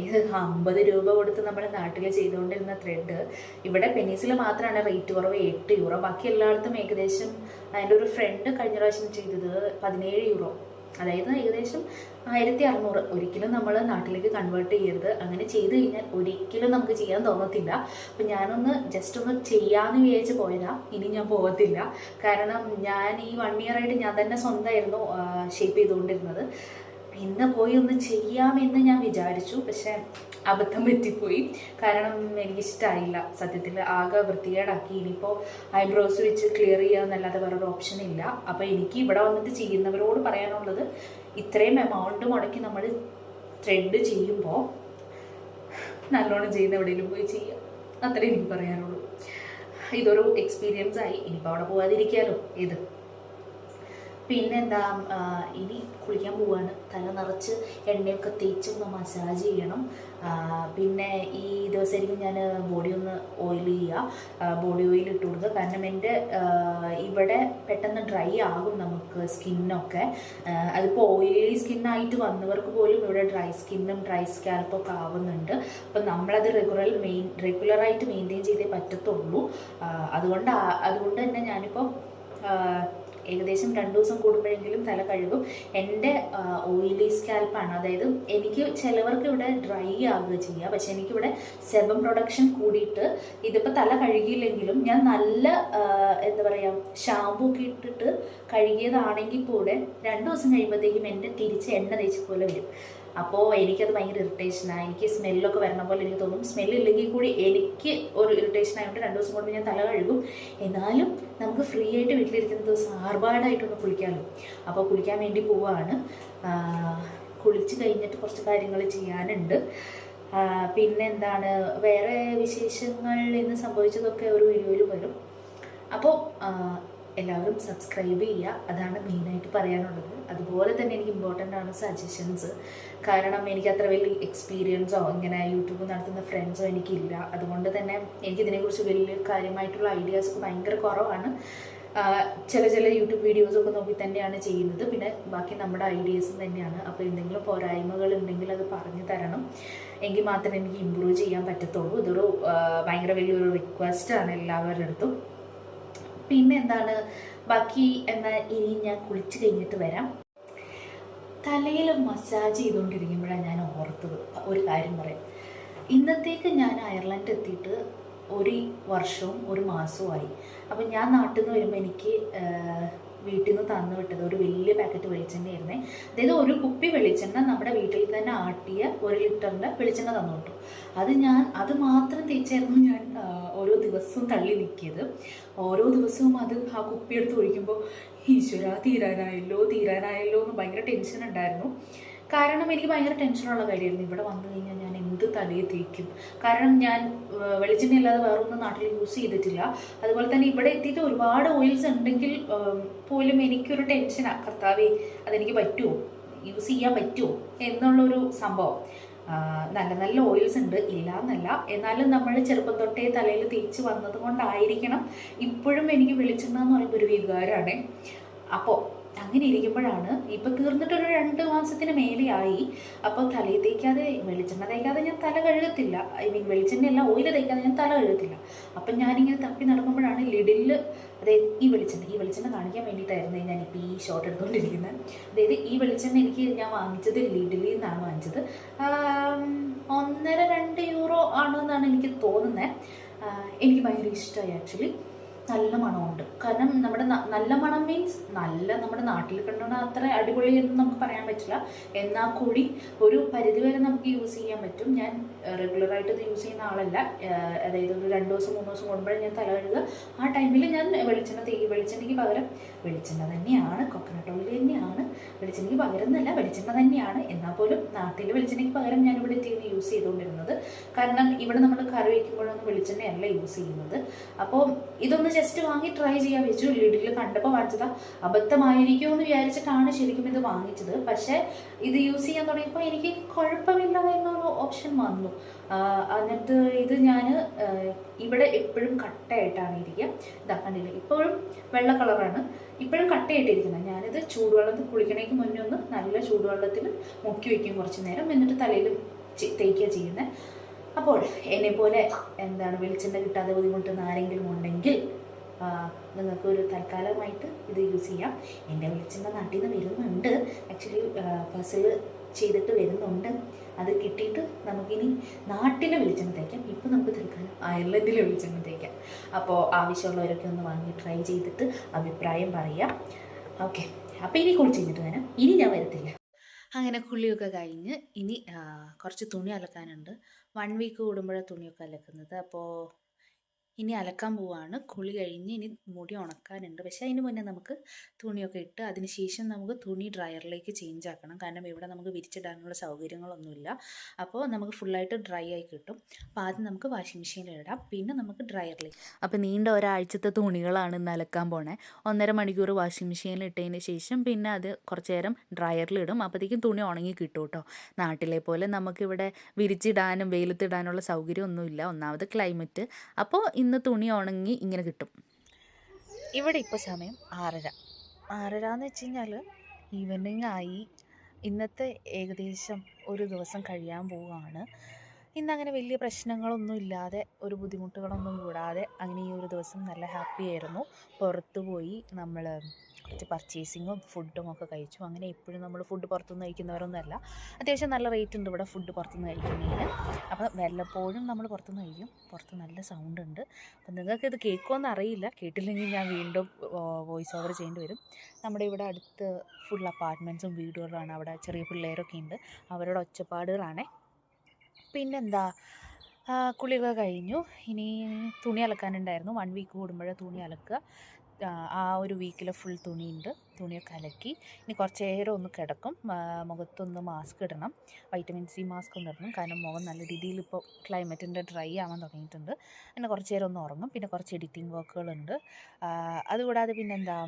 50 രൂപ കൊടുത്ത് നമ്മൾ നാട്ടിൽ ചെയ്തുകൊണ്ടിരുന്ന ത്രെഡ് ഇവിടെ പെനീസിൽ മാത്രമാണ് റേറ്റ് കുറവ് 8 യൂറോ. ബാക്കി എല്ലായിടത്തും ഏകദേശം, എൻ്റെ ഒരു ഫ്രണ്ട് കഴിഞ്ഞ പ്രാവശ്യം ചെയ്തത് 17 യൂറോ, അതായത് ഏകദേശം 1600. ഒരിക്കലും നമ്മൾ നാട്ടിലേക്ക് കൺവേർട്ട് ചെയ്യരുത്. അങ്ങനെ ചെയ്ത് കഴിഞ്ഞാൽ ഒരിക്കലും നമുക്ക് ചെയ്യാൻ തോന്നത്തില്ല. അപ്പം ഞാനൊന്ന് ജസ്റ്റ് ഒന്ന് ചെയ്യാമെന്ന് വിചാരിച്ച് പോയതാ. ഇനി ഞാൻ പോകത്തില്ല. കാരണം ഞാൻ ഈ 1 ഇയറായിട്ട് ഞാൻ തന്നെ സ്വന്തമായിരുന്നു ഷേപ്പ് ചെയ്തുകൊണ്ടിരുന്നത്. ഇന്ന് പോയി ഒന്ന് ചെയ്യാമെന്ന് ഞാൻ വിചാരിച്ചു, പക്ഷെ അബദ്ധം പറ്റിപ്പോയി. കാരണം എനിക്കിഷ്ടമായില്ല സത്യത്തിൽ. ആകെ വൃത്തികേടാക്കി. ഇനിയിപ്പോൾ ഐബ്രോസ് വെച്ച് ക്ലിയർ ചെയ്യാമെന്നല്ലാതെ വേറൊരു ഓപ്ഷൻ ഇല്ല. അപ്പോൾ എനിക്ക് ഇവിടെ വന്നിട്ട് ചെയ്യുന്നവരോട് പറയാനുള്ളത്, ഇത്രയും എമൗണ്ട് മുടക്കി നമ്മൾ ത്രെഡ് ചെയ്യുമ്പോൾ നല്ലോണം ചെയ്യുന്ന എവിടെയെങ്കിലും പോയി ചെയ്യുക. അത്രേ എനിക്ക് പറയാനുള്ളൂ. ഇതൊരു എക്സ്പീരിയൻസ് ആയി. ഇനിയിപ്പോൾ അവിടെ പോകാതിരിക്കാമല്ലോ ഇത്. പിന്നെന്താ, ഇനി കുളിക്കാൻ പോവാണ്. തല നിറച്ച് എണ്ണയൊക്കെ തേച്ച് ഒന്ന് മസാജ് ചെയ്യണം. പിന്നെ ഈ ദിവസമായിരിക്കും ഞാൻ ബോഡി ഒന്ന് ഓയിൽ ചെയ്യുക, ബോഡി ഓയിൽ ഇട്ട് കൊടുക്കുക. കാരണം എൻ്റെ ഇവിടെ പെട്ടെന്ന് ഡ്രൈ ആകും നമുക്ക് സ്കിന്നൊക്കെ. അതിപ്പോൾ ഓയിലി സ്കിന്നായിട്ട് വന്നവർക്ക് പോലും ഇവിടെ ഡ്രൈ സ്കിന്നും ഡ്രൈ സ്കാൽപ്പൊക്കെ ആവുന്നുണ്ട്. അപ്പം നമ്മളത് റെഗുലറായിട്ട് മെയിൻറ്റെയിൻ ചെയ്തേ പറ്റത്തുള്ളൂ. അതുകൊണ്ട് തന്നെ ഞാനിപ്പോൾ ഏകദേശം 2 ദിവസം കൂടുമ്പോഴെങ്കിലും തല കഴുകും. എൻ്റെ ഓയിലി സ്കാൽപ്പാണ്. അതായത് എനിക്ക് ചിലവർക്ക് ഇവിടെ ഡ്രൈ ആവുക ചെയ്യുക, പക്ഷെ എനിക്കിവിടെ സെബം പ്രൊഡക്ഷൻ കൂടിയിട്ട് ഇതിപ്പോൾ തല കഴുകിയില്ലെങ്കിലും ഞാൻ നല്ല ഷാമ്പൂ ഒക്കെ ഇട്ടിട്ട് കഴുകിയതാണെങ്കിൽ കൂടെ 2 ദിവസം കഴിയുമ്പോഴത്തേക്കും എൻ്റെ തിരിച്ച് എണ്ണ തേച്ച് പോലെ വരും. അപ്പോൾ എനിക്കത് ഭയങ്കര ഇറിറ്റേഷനാണ്. എനിക്ക് സ്മെല്ലൊക്കെ വരണ പോലെ എനിക്ക് തോന്നും. സ്മെല്ലില്ലെങ്കിൽ കൂടി എനിക്ക് ഒരു ഇറിറ്റേഷൻ ആയതുകൊണ്ട് 2 ദിവസം കൂടുമ്പോൾ ഞാൻ തല കഴുകും. എന്നാലും നമുക്ക് ഫ്രീ ആയിട്ട് വീട്ടിലിരിക്കുന്ന ദിവസം ആർഭാടായിട്ടൊന്ന് കുളിക്കാമല്ലോ. അപ്പോൾ കുളിക്കാൻ വേണ്ടി പോവുകയാണ്. കുളിച്ച് കഴിഞ്ഞിട്ട് കുറച്ച് കാര്യങ്ങൾ ചെയ്യാനുണ്ട്. പിന്നെന്താണ് വേറെ വിശേഷങ്ങൾ എന്ന് സംഭവിച്ചതൊക്കെ ഒരു വീഡിയോയിൽ വരും. അപ്പോൾ എല്ലാവരും സബ്സ്ക്രൈബ് ചെയ്യുക, അതാണ് മെയിനായിട്ട് പറയാനുള്ളത്. അതുപോലെ തന്നെ എനിക്ക് ഇമ്പോർട്ടൻ്റ് ആണ് സജഷൻസ്. കാരണം എനിക്ക് അത്ര വലിയ എക്സ്പീരിയൻസോ ഇങ്ങനെ യൂട്യൂബ് നടത്തുന്ന ഫ്രണ്ട്സോ എനിക്കില്ല. അതുകൊണ്ട് തന്നെ എനിക്കിതിനെക്കുറിച്ച് വലിയ കാര്യമായിട്ടുള്ള ഐഡിയാസൊക്കെ ഭയങ്കര കുറവാണ്. ചില യൂട്യൂബ് വീഡിയോസൊക്കെ നോക്കി തന്നെയാണ് ചെയ്യുന്നത്. പിന്നെ ബാക്കി നമ്മുടെ ഐഡിയാസും തന്നെയാണ്. അപ്പോൾ എന്തെങ്കിലും പോരായ്മകൾ ഉണ്ടെങ്കിൽ അത് പറഞ്ഞു തരണം, എങ്കിൽ മാത്രമേ എനിക്ക് ഇമ്പ്രൂവ് ചെയ്യാൻ പറ്റത്തുള്ളൂ. ഇതൊരു ഭയങ്കര വലിയൊരു റിക്വസ്റ്റാണ് എല്ലാവരുടെ അടുത്തും. പിന്നെ എന്താണ് ബാക്കി എന്നാൽ ഇനി ഞാൻ കുളിച്ച് കഴിഞ്ഞിട്ട് വരാം. തലയിൽ മസാജ് ചെയ്തുകൊണ്ടിരിക്കുമ്പോഴാണ് ഞാൻ ഓർത്തത് ഒരു കാര്യം പറയാം. ഇന്നത്തേക്ക് ഞാൻ അയർലൻഡ് എത്തിയിട്ട് 1 വർഷവും 1 മാസവുമായി. അപ്പം ഞാൻ നാട്ടിൽ നിന്ന് വരുമ്പോൾ എനിക്ക് വീട്ടിൽ നിന്ന് തന്നു വിട്ടത് ഒരു വലിയ പാക്കറ്റ് വെളിച്ചെണ്ണയായിരുന്നേ. അതായത് ഒരു കുപ്പി വെളിച്ചെണ്ണ നമ്മുടെ വീട്ടിൽ തന്നെ ആട്ടിയ 1 ലിറ്ററിൻ്റെ വെളിച്ചെണ്ണ തന്നു വിട്ടു. അത് മാത്രം തേച്ചായിരുന്നു ഞാൻ ഓരോ ദിവസവും തള്ളി നീക്കിയത്. ഓരോ ദിവസവും ആ കുപ്പി എടുത്ത് ഒഴിക്കുമ്പോൾ ഈശ്വര തീരാനായല്ലോ എന്ന് ഭയങ്കര ടെൻഷൻ ഉണ്ടായിരുന്നു. കാരണം എനിക്ക് ഭയങ്കര ടെൻഷനുള്ള കാര്യമായിരുന്നു. ഇവിടെ വന്നു കഴിഞ്ഞാൽ ഞാൻ എന്ത് തലയിൽ തേക്കും? കാരണം ഞാൻ വെളിച്ചെണ്ണ അല്ലാതെ വേറെ ഒന്നും നാട്ടിൽ യൂസ് ചെയ്തിട്ടില്ല. അതുപോലെ തന്നെ ഇവിടെ എത്തിയിട്ട് ഒരുപാട് ഓയിൽസ് ഉണ്ടെങ്കിൽ പോലും എനിക്കൊരു ടെൻഷനാണ്, കർത്താവേ അതെനിക്ക് പറ്റുമോ, യൂസ് ചെയ്യാൻ പറ്റുമോ എന്നുള്ളൊരു സംഭവം. നല്ല ഓയിൽസ് ഉണ്ട്, ഇല്ല എന്നല്ല. എന്നാലും നമ്മൾ ചെറുപ്പം തൊട്ടേ തലയിൽ തേച്ച് വന്നത് കൊണ്ടായിരിക്കണം ഇപ്പോഴും എനിക്ക് വെളിച്ചെണ്ണ എന്ന് പറയുമ്പോൾ ഒരു വികാരമാണ്. അപ്പോൾ അങ്ങനെ ഇരിക്കുമ്പോഴാണ് ഇപ്പം തീർന്നിട്ടൊരു 2 മാസത്തിന് മേലെയായി. അപ്പോൾ തലയിൽ തേക്കാതെ വെളിച്ചെണ്ണ തേക്കാതെ ഞാൻ തല കഴുകത്തില്ല. വെളിച്ചെണ്ണയല്ല, ഓയിൽ തേക്കാതെ ഞാൻ തല കഴുകത്തില്ല. അപ്പം ഞാനിങ്ങനെ തപ്പി നടക്കുമ്പോഴാണ് ലിഡിൽ, അതായത് ഈ വെളിച്ചെണ്ണ കാണിക്കാൻ വേണ്ടിയിട്ടായിരുന്നു ഞാനിപ്പോൾ ഈ ഷോട്ട് എടുത്തുകൊണ്ടിരിക്കുന്നത്. അതായത് ഈ വെളിച്ചെണ്ണ ഞാൻ വാങ്ങിച്ചത് ലിഡിലിൽ നിന്നാണ് വാങ്ങിച്ചത്. 1.5-2 യൂറോ ആണെന്നാണ് എനിക്ക് തോന്നുന്നത്. എനിക്ക് ഭയങ്കര ഇഷ്ടമായി ആക്ച്വലി. നല്ല മണമുണ്ട്. കാരണം നമ്മുടെ നല്ല മണം മീൻസ് നമ്മുടെ നാട്ടിൽ കണ്ടുകൊണ്ട് അത്ര അടിപൊളിയെന്ന് നമുക്ക് പറയാൻ പറ്റില്ല. എന്നാൽ കൂടി ഒരു പരിധിവരെ നമുക്ക് യൂസ് ചെയ്യാൻ പറ്റും. ഞാൻ റെഗുലറായിട്ട് ഇത് യൂസ് ചെയ്യുന്ന ആളല്ല. അതായത് ഒരു 2 ദിവസം 3 ദിവസം കൂടുമ്പോഴേ ഞാൻ തല കഴുകുക. ആ ടൈമിൽ ഞാൻ വെളിച്ചെണ്ണയ്ക്ക് പകരം വെളിച്ചെണ്ണ തന്നെയാണ്, കോക്കനട്ട് ഓയിൽ തന്നെയാണ്. വെളിച്ചെണ്ണയ്ക്ക് പകരം എന്നല്ല, വെളിച്ചെണ്ണ തന്നെയാണ്. എന്നാൽ പോലും നാട്ടിൽ വെളിച്ചെണ്ണയ്ക്ക് പകരം ഞാൻ ഇവിടെ എത്തിയിരുന്ന് യൂസ് ചെയ്തുകൊണ്ടിരുന്നത്. കാരണം ഇവിടെ നമ്മൾ കറി വയ്ക്കുമ്പോഴൊന്നും വെളിച്ചെണ്ണയല്ല യൂസ് ചെയ്യുന്നത്. അപ്പോൾ ഇതൊന്ന് ജസ്റ്റ് വാങ്ങി ട്രൈ ചെയ്യാൻ വെച്ചു. ലിഡിൽ കണ്ടപ്പോൾ വാങ്ങിച്ചതാ. അബദ്ധമായിരിക്കുമോ എന്ന് വിചാരിച്ചിട്ടാണ് ശരിക്കും ഇത് വാങ്ങിച്ചത്. പക്ഷേ ഇത് യൂസ് ചെയ്യാൻ തുടങ്ങിയപ്പോൾ എനിക്ക് കുഴപ്പമില്ല എന്നൊരു ഓപ്ഷൻ വന്നു. എന്നിട്ട് ഇത് ഞാൻ ഇവിടെ എപ്പോഴും കട്ടയായിട്ടാണ് ഇരിക്കുക. ഇതാ കണ്ടില്ല, ഇപ്പോഴും വെള്ള കളറാണ്, ഇപ്പോഴും കട്ടയായിട്ടിരിക്കുന്നത്. ഞാനിത് ചൂടുവെള്ളത്തിൽ കുളിക്കണേക്ക് മുന്നേ ഒന്ന് നല്ല ചൂടുവെള്ളത്തിൽ മുക്കി വയ്ക്കും കുറച്ച് നേരം. എന്നിട്ട് തലയിൽ തേക്കുക ചെയ്യുന്നത്. അപ്പോൾ എന്നെപ്പോലെ വെളിച്ചെണ്ണ കിട്ടാതെ ബുദ്ധിമുട്ടുന്ന ആരെങ്കിലും ഉണ്ടെങ്കിൽ നിങ്ങൾക്കൊരു തൽക്കാലമായിട്ട് ഇത് യൂസ് ചെയ്യാം. എൻ്റെ വെളിച്ചെണ്ണ നാട്ടിൽ നിന്ന് വരുന്നുണ്ട്. ആക്ച്വലി പാഴ്സൽ ചെയ്തിട്ട് വരുന്നുണ്ട്. അത് കിട്ടിയിട്ട് നമുക്കിനി നാട്ടിലെ വെളിച്ചെണ്ണ തേക്കാം. ഇപ്പോൾ നമുക്ക് തൽക്കാലം അയർലൻഡിലെ വെളിച്ചെണ്ണ തേക്കാം. അപ്പോൾ ആവശ്യമുള്ളവരൊക്കെ ഒന്ന് വാങ്ങി ട്രൈ ചെയ്തിട്ട് അഭിപ്രായം പറയാം. ഓക്കെ, അപ്പോൾ ഇനി കുളിച്ച് കഴിഞ്ഞിട്ട് വരാം. ഇനി ഞാൻ വരത്തില്ല. അങ്ങനെ കുളിയൊക്കെ കഴിഞ്ഞ് ഇനി കുറച്ച് തുണി അലക്കാനുണ്ട്. 1 വീക്ക് കൂടുമ്പോഴാണ് തുണിയൊക്കെ അലക്കുന്നത്. അപ്പോൾ ഇനി അലക്കാൻ പോവാണ്. കുളി കഴിഞ്ഞ് ഇനി മുടി ഉണക്കാനുണ്ട്. പക്ഷേ അതിന് മുന്നേ നമുക്ക് തുണിയൊക്കെ ഇട്ട് അതിന് ശേഷം നമുക്ക് തുണി ഡ്രയറിലേക്ക് ചേഞ്ച് ആക്കണം. കാരണം ഇവിടെ നമുക്ക് വിരിച്ചിടാനുള്ള സൗകര്യങ്ങളൊന്നുമില്ല. അപ്പോൾ നമുക്ക് ഫുള്ളായിട്ട് ഡ്രൈ ആയി കിട്ടും. അപ്പോൾ ആദ്യം നമുക്ക് വാഷിംഗ് മെഷീനിൽ ഇടാം, പിന്നെ നമുക്ക് ഡ്രയറിലേക്ക്. അപ്പോൾ നീണ്ട ഒരാഴ്ചത്തെ തുണികളാണ് ഇന്ന് അലക്കാൻ പോണേ. 1.5 മണിക്കൂർ വാഷിംഗ് മെഷീനിൽ ഇട്ടതിന് ശേഷം പിന്നെ അത് കുറച്ച് നേരം ഡ്രയറിലിടും. അപ്പോഴത്തേക്കും തുണി ഉണങ്ങി കിട്ടും കേട്ടോ. നാട്ടിലെ പോലെ നമുക്കിവിടെ വിരിച്ചിടാനും വെയിലത്തിടാനുള്ള സൗകര്യമൊന്നുമില്ല. ഒന്നാമത് ക്ലൈമറ്റ്. അപ്പോൾ ഇന്ന് തുണി ഉണങ്ങി ഇങ്ങനെ കിട്ടും. ഇവിടെ ഇപ്പോൾ സമയം 6:30 എന്ന് വെച്ച് കഴിഞ്ഞാൽ ഈവനിങ് ആയി. ഇന്നത്തെ ഏകദേശം ഒരു ദിവസം കഴിയാൻ പോവുകയാണ്. ഇന്നങ്ങനെ വലിയ പ്രശ്നങ്ങളൊന്നും ഇല്ലാതെ, ഒരു ബുദ്ധിമുട്ടുകളൊന്നും കൂടാതെ അങ്ങനെ ഈ ഒരു ദിവസം നല്ല ഹാപ്പി ആയിരുന്നു. പുറത്തു പോയി നമ്മൾ കുറച്ച് പർച്ചേസിങ്ങും ഫുഡും ഒക്കെ കഴിച്ചു. അങ്ങനെ എപ്പോഴും നമ്മൾ ഫുഡ് പുറത്തുനിന്ന് കഴിക്കുന്നവരൊന്നുമല്ല. അത്യാവശ്യം നല്ല റേറ്റ് ഉണ്ട് ഇവിടെ ഫുഡ് പുറത്തുനിന്ന് കഴിക്കുന്നതിന്. അപ്പോൾ വല്ലപ്പോഴും നമ്മൾ പുറത്തുനിന്ന് കഴിക്കും. പുറത്ത് നല്ല സൗണ്ട് ഉണ്ട്. അപ്പോൾ നിങ്ങൾക്കിത് കേൾക്കുമെന്ന് അറിയില്ല. കേട്ടില്ലെങ്കിൽ ഞാൻ വീണ്ടും വോയിസ് ഓവർ ചെയ്യേണ്ടി വരും. നമ്മുടെ ഇവിടെ അടുത്ത് ഫുൾ അപ്പാർട്ട്മെൻറ്റ്സും വീടുകളാണ്. അവിടെ ചെറിയ പിള്ളേരൊക്കെ ഉണ്ട്. അവരുടെ ഒച്ചപ്പാടുകളാണേ. പിന്നെന്താ, കുളിയൊക്കെ കഴിഞ്ഞു. ഇനി തുണി അലക്കാനുണ്ടായിരുന്നു. 1 വീക്ക് കൂടുമ്പോഴേ തുണി അലക്കുക. ആ ഒരു വീക്കിലെ ഫുൾ തുണിയുണ്ട്. തുണിയൊക്കെ അലക്കി ഇനി കുറച്ച് നേരം ഒന്ന് കിടക്കും. മുഖത്തൊന്ന് മാസ്ക് ഇടണം, വൈറ്റമിൻ സി മാസ്ക് ഒന്ന് ഇടണം. കാരണം മുഖം നല്ല രീതിയിൽ ഇപ്പോൾ ക്ലൈമറ്റിൻ്റെ ഡ്രൈ ആവാൻ തുടങ്ങിയിട്ടുണ്ട്. പിന്നെ കുറച്ച് നേരം ഒന്ന് ഉറങ്ങും. പിന്നെ കുറച്ച് എഡിറ്റിംഗ് വർക്കുകളുണ്ട്. അതുകൂടാതെ പിന്നെന്താ,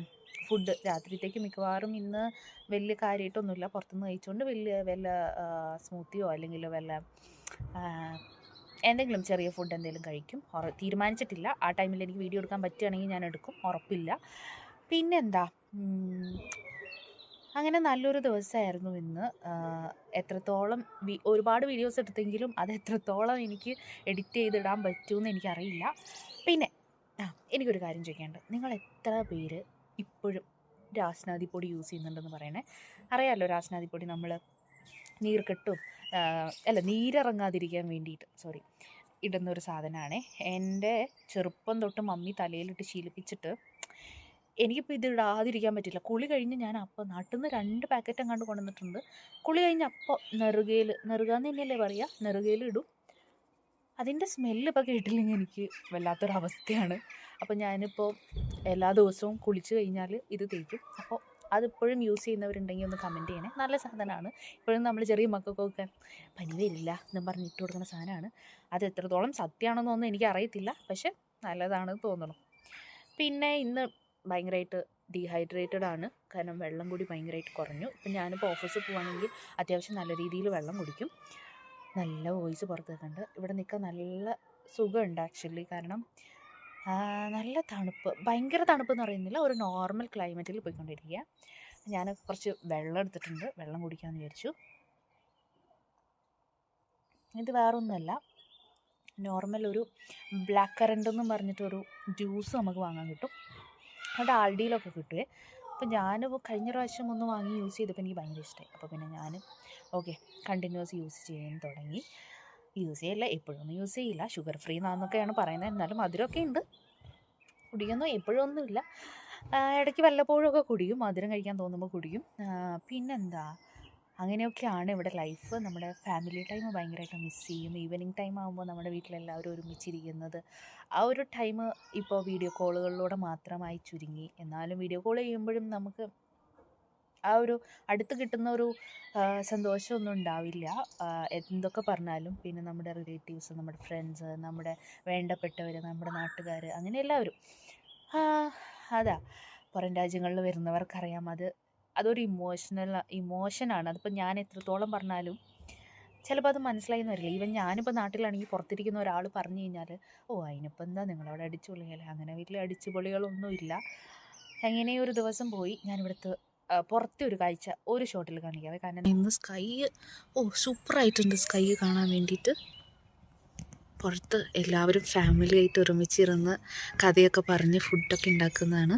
ഫുഡ് രാത്രിത്തേക്ക് മിക്കവാറും ഇന്ന് വലിയ കാര്യമായിട്ടൊന്നുമില്ല. പുറത്തുനിന്ന് കഴിച്ചുകൊണ്ട് വല്ല സ്മൂത്തിയോ അല്ലെങ്കിൽ വല്ല എന്തെങ്കിലും ചെറിയ ഫുഡ് എന്തെങ്കിലും കഴിക്കും. തീരുമാനിച്ചിട്ടില്ല. ആ ടൈമിൽ എനിക്ക് വീഡിയോ എടുക്കാൻ പറ്റുകയാണെങ്കിൽ ഞാൻ എടുക്കും, ഉറപ്പില്ല. പിന്നെന്താ, അങ്ങനെ നല്ലൊരു ദിവസമായിരുന്നു ഇന്ന്. എത്രത്തോളം ഒരുപാട് വീഡിയോസ് എടുത്തെങ്കിലും അത് എത്രത്തോളം എനിക്ക് എഡിറ്റ് ചെയ്തിടാൻ പറ്റുമെന്ന് എനിക്കറിയില്ല. പിന്നെ എനിക്കൊരു കാര്യം ചോദിക്കാനുണ്ട്. നിങ്ങൾ എത്ര പേര് ഇപ്പോഴും രാസ്നാദിപ്പൊടി യൂസ് ചെയ്യുന്നുണ്ടെന്ന് പറയണേ. അറിയാമല്ലോ, രാസ്നാദിപ്പൊടി നമ്മൾ നീർക്കെട്ടും നീരിറങ്ങാതിരിക്കാൻ വേണ്ടിയിട്ട് ഇടുന്നൊരു സാധനമാണ്. എൻ്റെ ചെറുപ്പം തൊട്ട് മമ്മി തലയിലിട്ട് ശീലിപ്പിച്ചിട്ട് എനിക്കിപ്പോൾ ഇത് ഇടാതിരിക്കാൻ പറ്റില്ല. കുളി കഴിഞ്ഞ് ഞാൻ അപ്പോൾ നാട്ടിൽ നിന്ന് 2 പാക്കറ്റ് എങ്ങാണ്ട് കൊണ്ടുവന്നിട്ടുണ്ട്. കുളി കഴിഞ്ഞ് അപ്പോൾ നെറുകാന്ന് തന്നെയല്ലേ പറയുക, നെറുകയിൽ ഇടും. അതിൻ്റെ സ്മെല്ല് ഇപ്പോൾ കേട്ടില്ലെങ്കിൽ എനിക്ക് വല്ലാത്തൊരവസ്ഥയാണ്. അപ്പോൾ ഞാനിപ്പോൾ എല്ലാ ദിവസവും കുളിച്ച് കഴിഞ്ഞാൽ ഇത് തേക്കും. അപ്പോൾ അതിപ്പോഴും യൂസ് ചെയ്യുന്നവരുണ്ടെങ്കിൽ ഒന്ന് കമൻറ്റ് ചെയ്യണേ. നല്ല സാധനമാണ്. ഇപ്പോഴും നമ്മൾ ചെറിയ മക്കൾക്കൊക്കെ പനി വരില്ല എന്നും പറഞ്ഞ് ഇട്ട് കൊടുക്കുന്ന സാധനമാണ്. അത് എത്രത്തോളം സത്യമാണെന്നൊന്നും എനിക്കറിയത്തില്ല, പക്ഷെ നല്ലതാണെന്ന് തോന്നണം. പിന്നെ ഇന്ന് ഭയങ്കരമായിട്ട് ഡീഹൈഡ്രേറ്റഡ് ആണ്. കാരണം വെള്ളം കൂടി ഭയങ്കരമായിട്ട് കുറഞ്ഞു. ഇപ്പം ഞാനിപ്പോൾ ഓഫീസിൽ പോവുകയാണെങ്കിൽ അത്യാവശ്യം നല്ല രീതിയിൽ വെള്ളം കുടിക്കും. നല്ല വോയിസ് പുറത്ത് വെക്കുന്നുണ്ട്. ഇവിടെ നിൽക്കാൻ നല്ല സുഖമുണ്ട് ആക്ച്വലി. കാരണം നല്ല തണുപ്പ്, ഭയങ്കര തണുപ്പ് എന്ന് പറയുന്നില്ല, ഒരു നോർമൽ ക്ലൈമറ്റിൽ പോയിക്കൊണ്ടിരിക്കുക. ഞാൻ കുറച്ച് വെള്ളം എടുത്തിട്ടുണ്ട്, വെള്ളം കുടിക്കാമെന്ന് വിചാരിച്ചു. ഇത് വേറൊന്നുമല്ല, നോർമൽ ഒരു ബ്ലാക്ക് കറണ്ട് എന്നും പറഞ്ഞിട്ടൊരു ജ്യൂസ് നമുക്ക് വാങ്ങാൻ കിട്ടും. അവിടെ ആൾഡിയിലൊക്കെ കിട്ടുമേ. അപ്പോൾ ഞാനിപ്പോൾ കഴിഞ്ഞ പ്രാവശ്യം ഒന്ന് വാങ്ങി യൂസ് ചെയ്തപ്പോൾ എനിക്ക് ഭയങ്കര ഇഷ്ടമായി. അപ്പോൾ പിന്നെ ഞാൻ കണ്ടിന്യൂസ് യൂസ് ചെയ്യാൻ തുടങ്ങി. യൂസ് ചെയ്യില്ല, എപ്പോഴൊന്നും യൂസ് ചെയ്യില്ല. ഷുഗർ ഫ്രീ എന്നാന്നൊക്കെയാണ് പറയുന്നത്. എന്നാലും മധുരമൊക്കെ ഉണ്ട്. കുടിക്കുന്നു, എപ്പോഴൊന്നുമില്ല. ഇടയ്ക്ക് വല്ലപ്പോഴൊക്കെ കുടിക്കും, മധുരം കഴിക്കാൻ തോന്നുമ്പോൾ കുടിക്കും. പിന്നെന്താ, അങ്ങനെയൊക്കെയാണ് ഇവിടെ ലൈഫ്. നമ്മുടെ ഫാമിലി ടൈം ഭയങ്കരമായിട്ട് മിസ് ചെയ്യും. ഈവനിങ് ടൈം ആകുമ്പോൾ നമ്മുടെ വീട്ടിലെല്ലാവരും ഒരുമിച്ചിരിക്കുന്നത്, ആ ഒരു ടൈം ഇപ്പോൾ വീഡിയോ കോളുകളിലൂടെ മാത്രമായി ചുരുങ്ങി. എന്നാലും വീഡിയോ കോൾ ചെയ്യുമ്പോഴും നമുക്ക് ആ ഒരു അടുത്ത് കിട്ടുന്ന ഒരു സന്തോഷമൊന്നും ഉണ്ടാവില്ല, എന്തൊക്കെ പറഞ്ഞാലും. പിന്നെ നമ്മുടെ റിലേറ്റീവ്സ്, നമ്മുടെ ഫ്രണ്ട്സ്, നമ്മുടെ വേണ്ടപ്പെട്ടവർ, നമ്മുടെ നാട്ടുകാർ, അങ്ങനെ എല്ലാവരും അതാ പുറം രാജ്യങ്ങളിൽ വരുന്നവർക്കറിയാം. അതൊരു ഇമോഷനാണ്. അതിപ്പോൾ ഞാൻ എത്രത്തോളം പറഞ്ഞാലും ചിലപ്പോൾ അത് മനസ്സിലായി എന്ന് വരില്ല. ഈവൻ ഞാനിപ്പോൾ നാട്ടിലാണെങ്കിൽ പുറത്തിരിക്കുന്ന ഒരാൾ പറഞ്ഞു കഴിഞ്ഞാൽ, അതിനിപ്പോൾ എന്താ, നിങ്ങളവിടെ അടിച്ചുപൊളിയല്ലേ, അങ്ങനെ വലിയ അടിച്ചുപൊളികളൊന്നുമില്ല. എങ്ങനെയൊരു ദിവസം പോയി. ഞാനിവിടുത്തെ പുറത്തെ ഒരു കാഴ്ച ഒരു ഷോട്ടിൽ കാണിക്കാവേ. കാരണം ഇന്ന് സ്കൈ സൂപ്പറായിട്ടുണ്ട്. സ്കൈ കാണാൻ വേണ്ടിയിട്ട് പുറത്ത് എല്ലാവരും ഫാമിലി ആയിട്ട് ഒരുമിച്ചിരുന്ന് കഥയൊക്കെ പറഞ്ഞ് ഫുഡൊക്കെ ഉണ്ടാക്കുന്നതാണ്.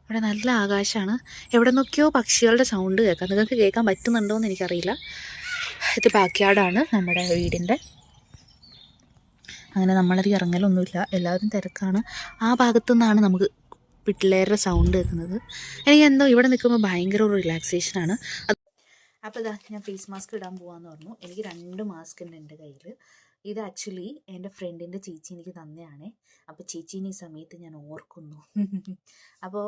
ഇവിടെ നല്ല ആകാശമാണ്. എവിടെ നിന്നൊക്കെയോ പക്ഷികളുടെ സൗണ്ട് കേൾക്കാം. നിങ്ങൾക്ക് കേൾക്കാൻ പറ്റുന്നുണ്ടോ എന്ന് എനിക്കറിയില്ല. ഇത് ബാക്ക്യാർഡാണ് നമ്മുടെ വീടിൻ്റെ. അങ്ങനെ നമ്മളത് ഇറങ്ങലൊന്നുമില്ല, എല്ലാവരും തിരക്കാണ്. ആ ഭാഗത്തു നിന്നാണ് നമുക്ക് പിള്ളേരുടെ സൗണ്ട് കേൾക്കുന്നത്. എനിക്ക് എന്തോ ഇവിടെ നിൽക്കുമ്പോൾ ഭയങ്കര ഒരു റിലാക്സേഷനാണ്. അപ്പോൾ ഇതാ ഞാൻ ഫേസ് മാസ്ക് ഇടാൻ പോകാമെന്ന് പറഞ്ഞു. എനിക്ക് 2 മാസ്ക് ഉണ്ട് എൻ്റെ കയ്യിൽ. ഇത് ആക്ച്വലി എൻ്റെ ഫ്രണ്ടിൻ്റെ ചേച്ചി എനിക്ക് തന്നെയാണേ. അപ്പോൾ ചേച്ചീനെ ഈ സമയത്ത് ഞാൻ ഓർക്കുന്നു. അപ്പോൾ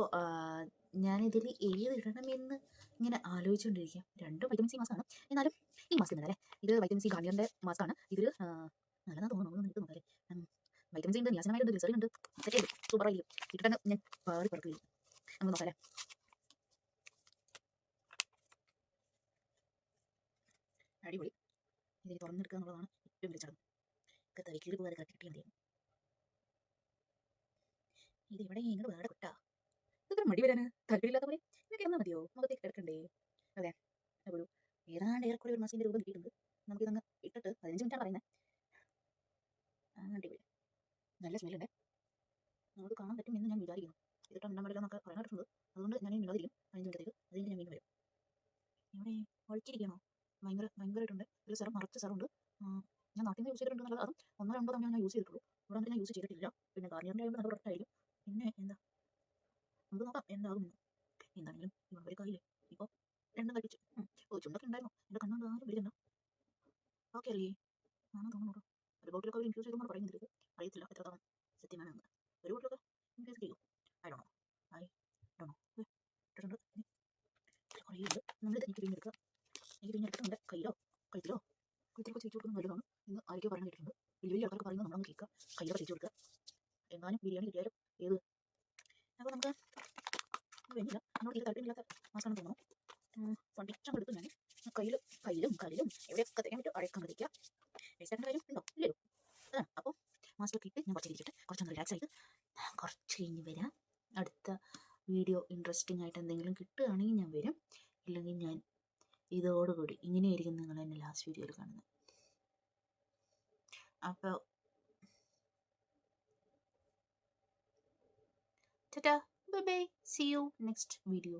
ഞാനിതിൽ ഏതിടണമെന്ന് ഇങ്ങനെ ആലോചിച്ചുകൊണ്ടിരിക്കുക. 2 വൈറ്റമിൻ സി മാസ്കാണ്. എന്നാലും ഈ മാസ്ക് ഉണ്ടല്ലേ, ഇത് വൈറ്റമിൻ സി ഗാർണിയറിൻ്റെ മാസ്കാണ്. ഇതിൽ നല്ലതാണെന്ന് തോന്നുന്നു. നമുക്ക് നോക്കാല്ലേ. വൈറ്റമിൻ സി ഉണ്ട്, നിയാസിനമൈഡ് ഉണ്ട്, ഗ്ലിസറിൻ ഉണ്ട്. സെറ്റ് ചെയ്തു, സൂപ്പറായിരിക്കും. ഇട്ടിട്ട് ഞാൻ പാറി പറക്കുകയും നമുക്ക് നോക്കാല്ലേ. അടിപൊളി. ഇതിൽ തുറന്നെടുക്കുക എന്നുള്ളതാണ് ഏറ്റവും വലിയ ചടങ്ങ്. ഒക്കെ തലക്കീറി പോകാതെ കിട്ടിയാൽ മതിയാണ്. ഇത് ഇവിടെ ഇങ്ങോട്ട് വേറെ കിട്ടാ. ഇത്ര മടി വരാന് താല്പര്യമില്ലാത്ത പോലെ ഇതൊക്കെ ഇരുന്നാൽ മതിയോ? മുഖത്തേക്ക് എടുക്കണ്ടേ? അതെ, ഒരു ഏതാണ്ട് ഏറെക്കുറെ ഒരു മാസത്തിൻ്റെ രൂപം കിട്ടിയിട്ടുണ്ട്. നമുക്കിതങ്ങ് ഇട്ടിട്ട് 15 മിനിറ്റാണ് പറയുന്നത്. അടിപൊളി, നല്ല സ്മെല്ലുണ്ട്. നമുക്ക് കാണാൻ പറ്റും എന്ന് ഞാൻ വിചാരിക്കുന്നു. ഇതിട്ട് മിണ്ടാൻ പാടില്ല എന്നൊക്കെ പറയാൻ പറ്റുന്നത്. അതുകൊണ്ട് ഞാൻ മിണ്ടാതിരിക്കും 15 മിനിറ്റത്തേക്ക്. അത് കഴിഞ്ഞ് ഞാൻ വീണ്ടും വരും. ഇവിടെ ഒളിച്ചിരിക്കണോ? ഭയങ്കരമായിട്ടുണ്ട്. ഒരു സ്ഥലം നിറച്ച സ്ഥലമുണ്ട്. ഞാൻ നാട്ടിൽ നിന്ന് യൂസ് ചെയ്തിട്ടുണ്ട് എന്നുള്ളത്, അതും 1-2 തവണ ഞാൻ യൂസ് ചെയ്തിട്ടുള്ളൂ. ഇവിടെ വന്നിട്ട് ഞാൻ യൂസ് ചെയ്തിട്ടില്ല. പിന്നെ ഗാർണിയറിൻ്റെ ആകുമ്പോൾ നല്ല പ്രൊഡക്റ്റായിരിക്കും. പിന്നെ എന്താ, നമുക്ക് നോക്കാം എന്താകുമെന്ന്. എന്താണെങ്കിലും ഒരു കായില്ലേ. ഇപ്പോൾ 2 കഴിച്ചു. ചുണ്ടൊക്കെ ഉണ്ടായിരുന്നു. എൻ്റെ കണ്ണുകൊണ്ട് ആരും പിടിക്കണ്ട. ഓക്കെ അല്ലേ? ആണെന്ന് തോന്നുന്നു. ഒരു ബോട്ടിലൊക്കെ അവർ ഇൻഫ്യൂസ് ചെയ്തെന്നാണ് പറയുന്നത്. അറിയത്തില്ല എത്രത്തോളം സത്യമാണെന്ന്. ഒരു ബോട്ടിലൊക്കെ ഇൻഫ്യൂസ് ചെയ്യും. ആണോ? ഐ ഡോണ്ട് നോ ഇട്ടിട്ടുണ്ട്. കുറേ ഉണ്ട്. നമ്മളിത് എനിക്ക് പിഴിഞ്ഞെടുക്കുക. എനിക്ക് പിഴിഞ്ഞെടുത്തിട്ട് നമ്മുടെ കയ്യിലോ കഴുത്തിലോ കഴുത്തിലൊക്കെ തേച്ച് കൊടുക്കുന്നത് നല്ലതാണ് എന്ന് ആരൊക്കെ പറയാൻ കേട്ടിട്ടുണ്ട്. വലിയ വലിയ ആൾക്കാർക്ക് പറയുന്നത് നമ്മളങ്ങ് കേൾക്കുക, കയ്യിലൊക്കെ തേച്ച് കൊടുക്കുക. എങ്ങാനും ബിരിയാണി കിട്ടിയാലും ഏത്. അപ്പോൾ നമുക്ക് വേണ്ടില്ല, എന്നോട് തീരെ താല്പര്യമില്ലാത്ത മാസ്കാണ് തോന്നണം. പഠിച്ചങ്ങെടുത്ത് ഞാൻ കയ്യിലും കാലിലും എവിടെയൊക്കെ തേക്കാൻ പറ്റും അവിടെയൊക്കെ അങ്ങ് തേക്കുക. വേസ്റ്റാക്കേണ്ട കാര്യം ഉണ്ടോ? ഇല്ലല്ലോ. അതാണ്. അപ്പോൾ മാസ്ക് ഇട്ട് ഞാൻ കുറച്ച് ഇരിക്കട്ടെ, കുറച്ചൊന്ന് റിലാക്സ് ആയിട്ട് കുറച്ച് കഴിഞ്ഞ് വരാം. അടുത്ത വീഡിയോ ഇൻട്രസ്റ്റിംഗ് ആയിട്ട് എന്തെങ്കിലും കിട്ടുകയാണെങ്കിൽ ഞാൻ വരും, ഇല്ലെങ്കിൽ ഞാൻ ഇതോടുകൂടി ഇങ്ങനെയായിരിക്കും നിങ്ങൾ എന്നെ ലാസ്റ്റ് വീഡിയോയിൽ കാണുന്നത്. അപ്പോൾ tata, bye bye, see you next video.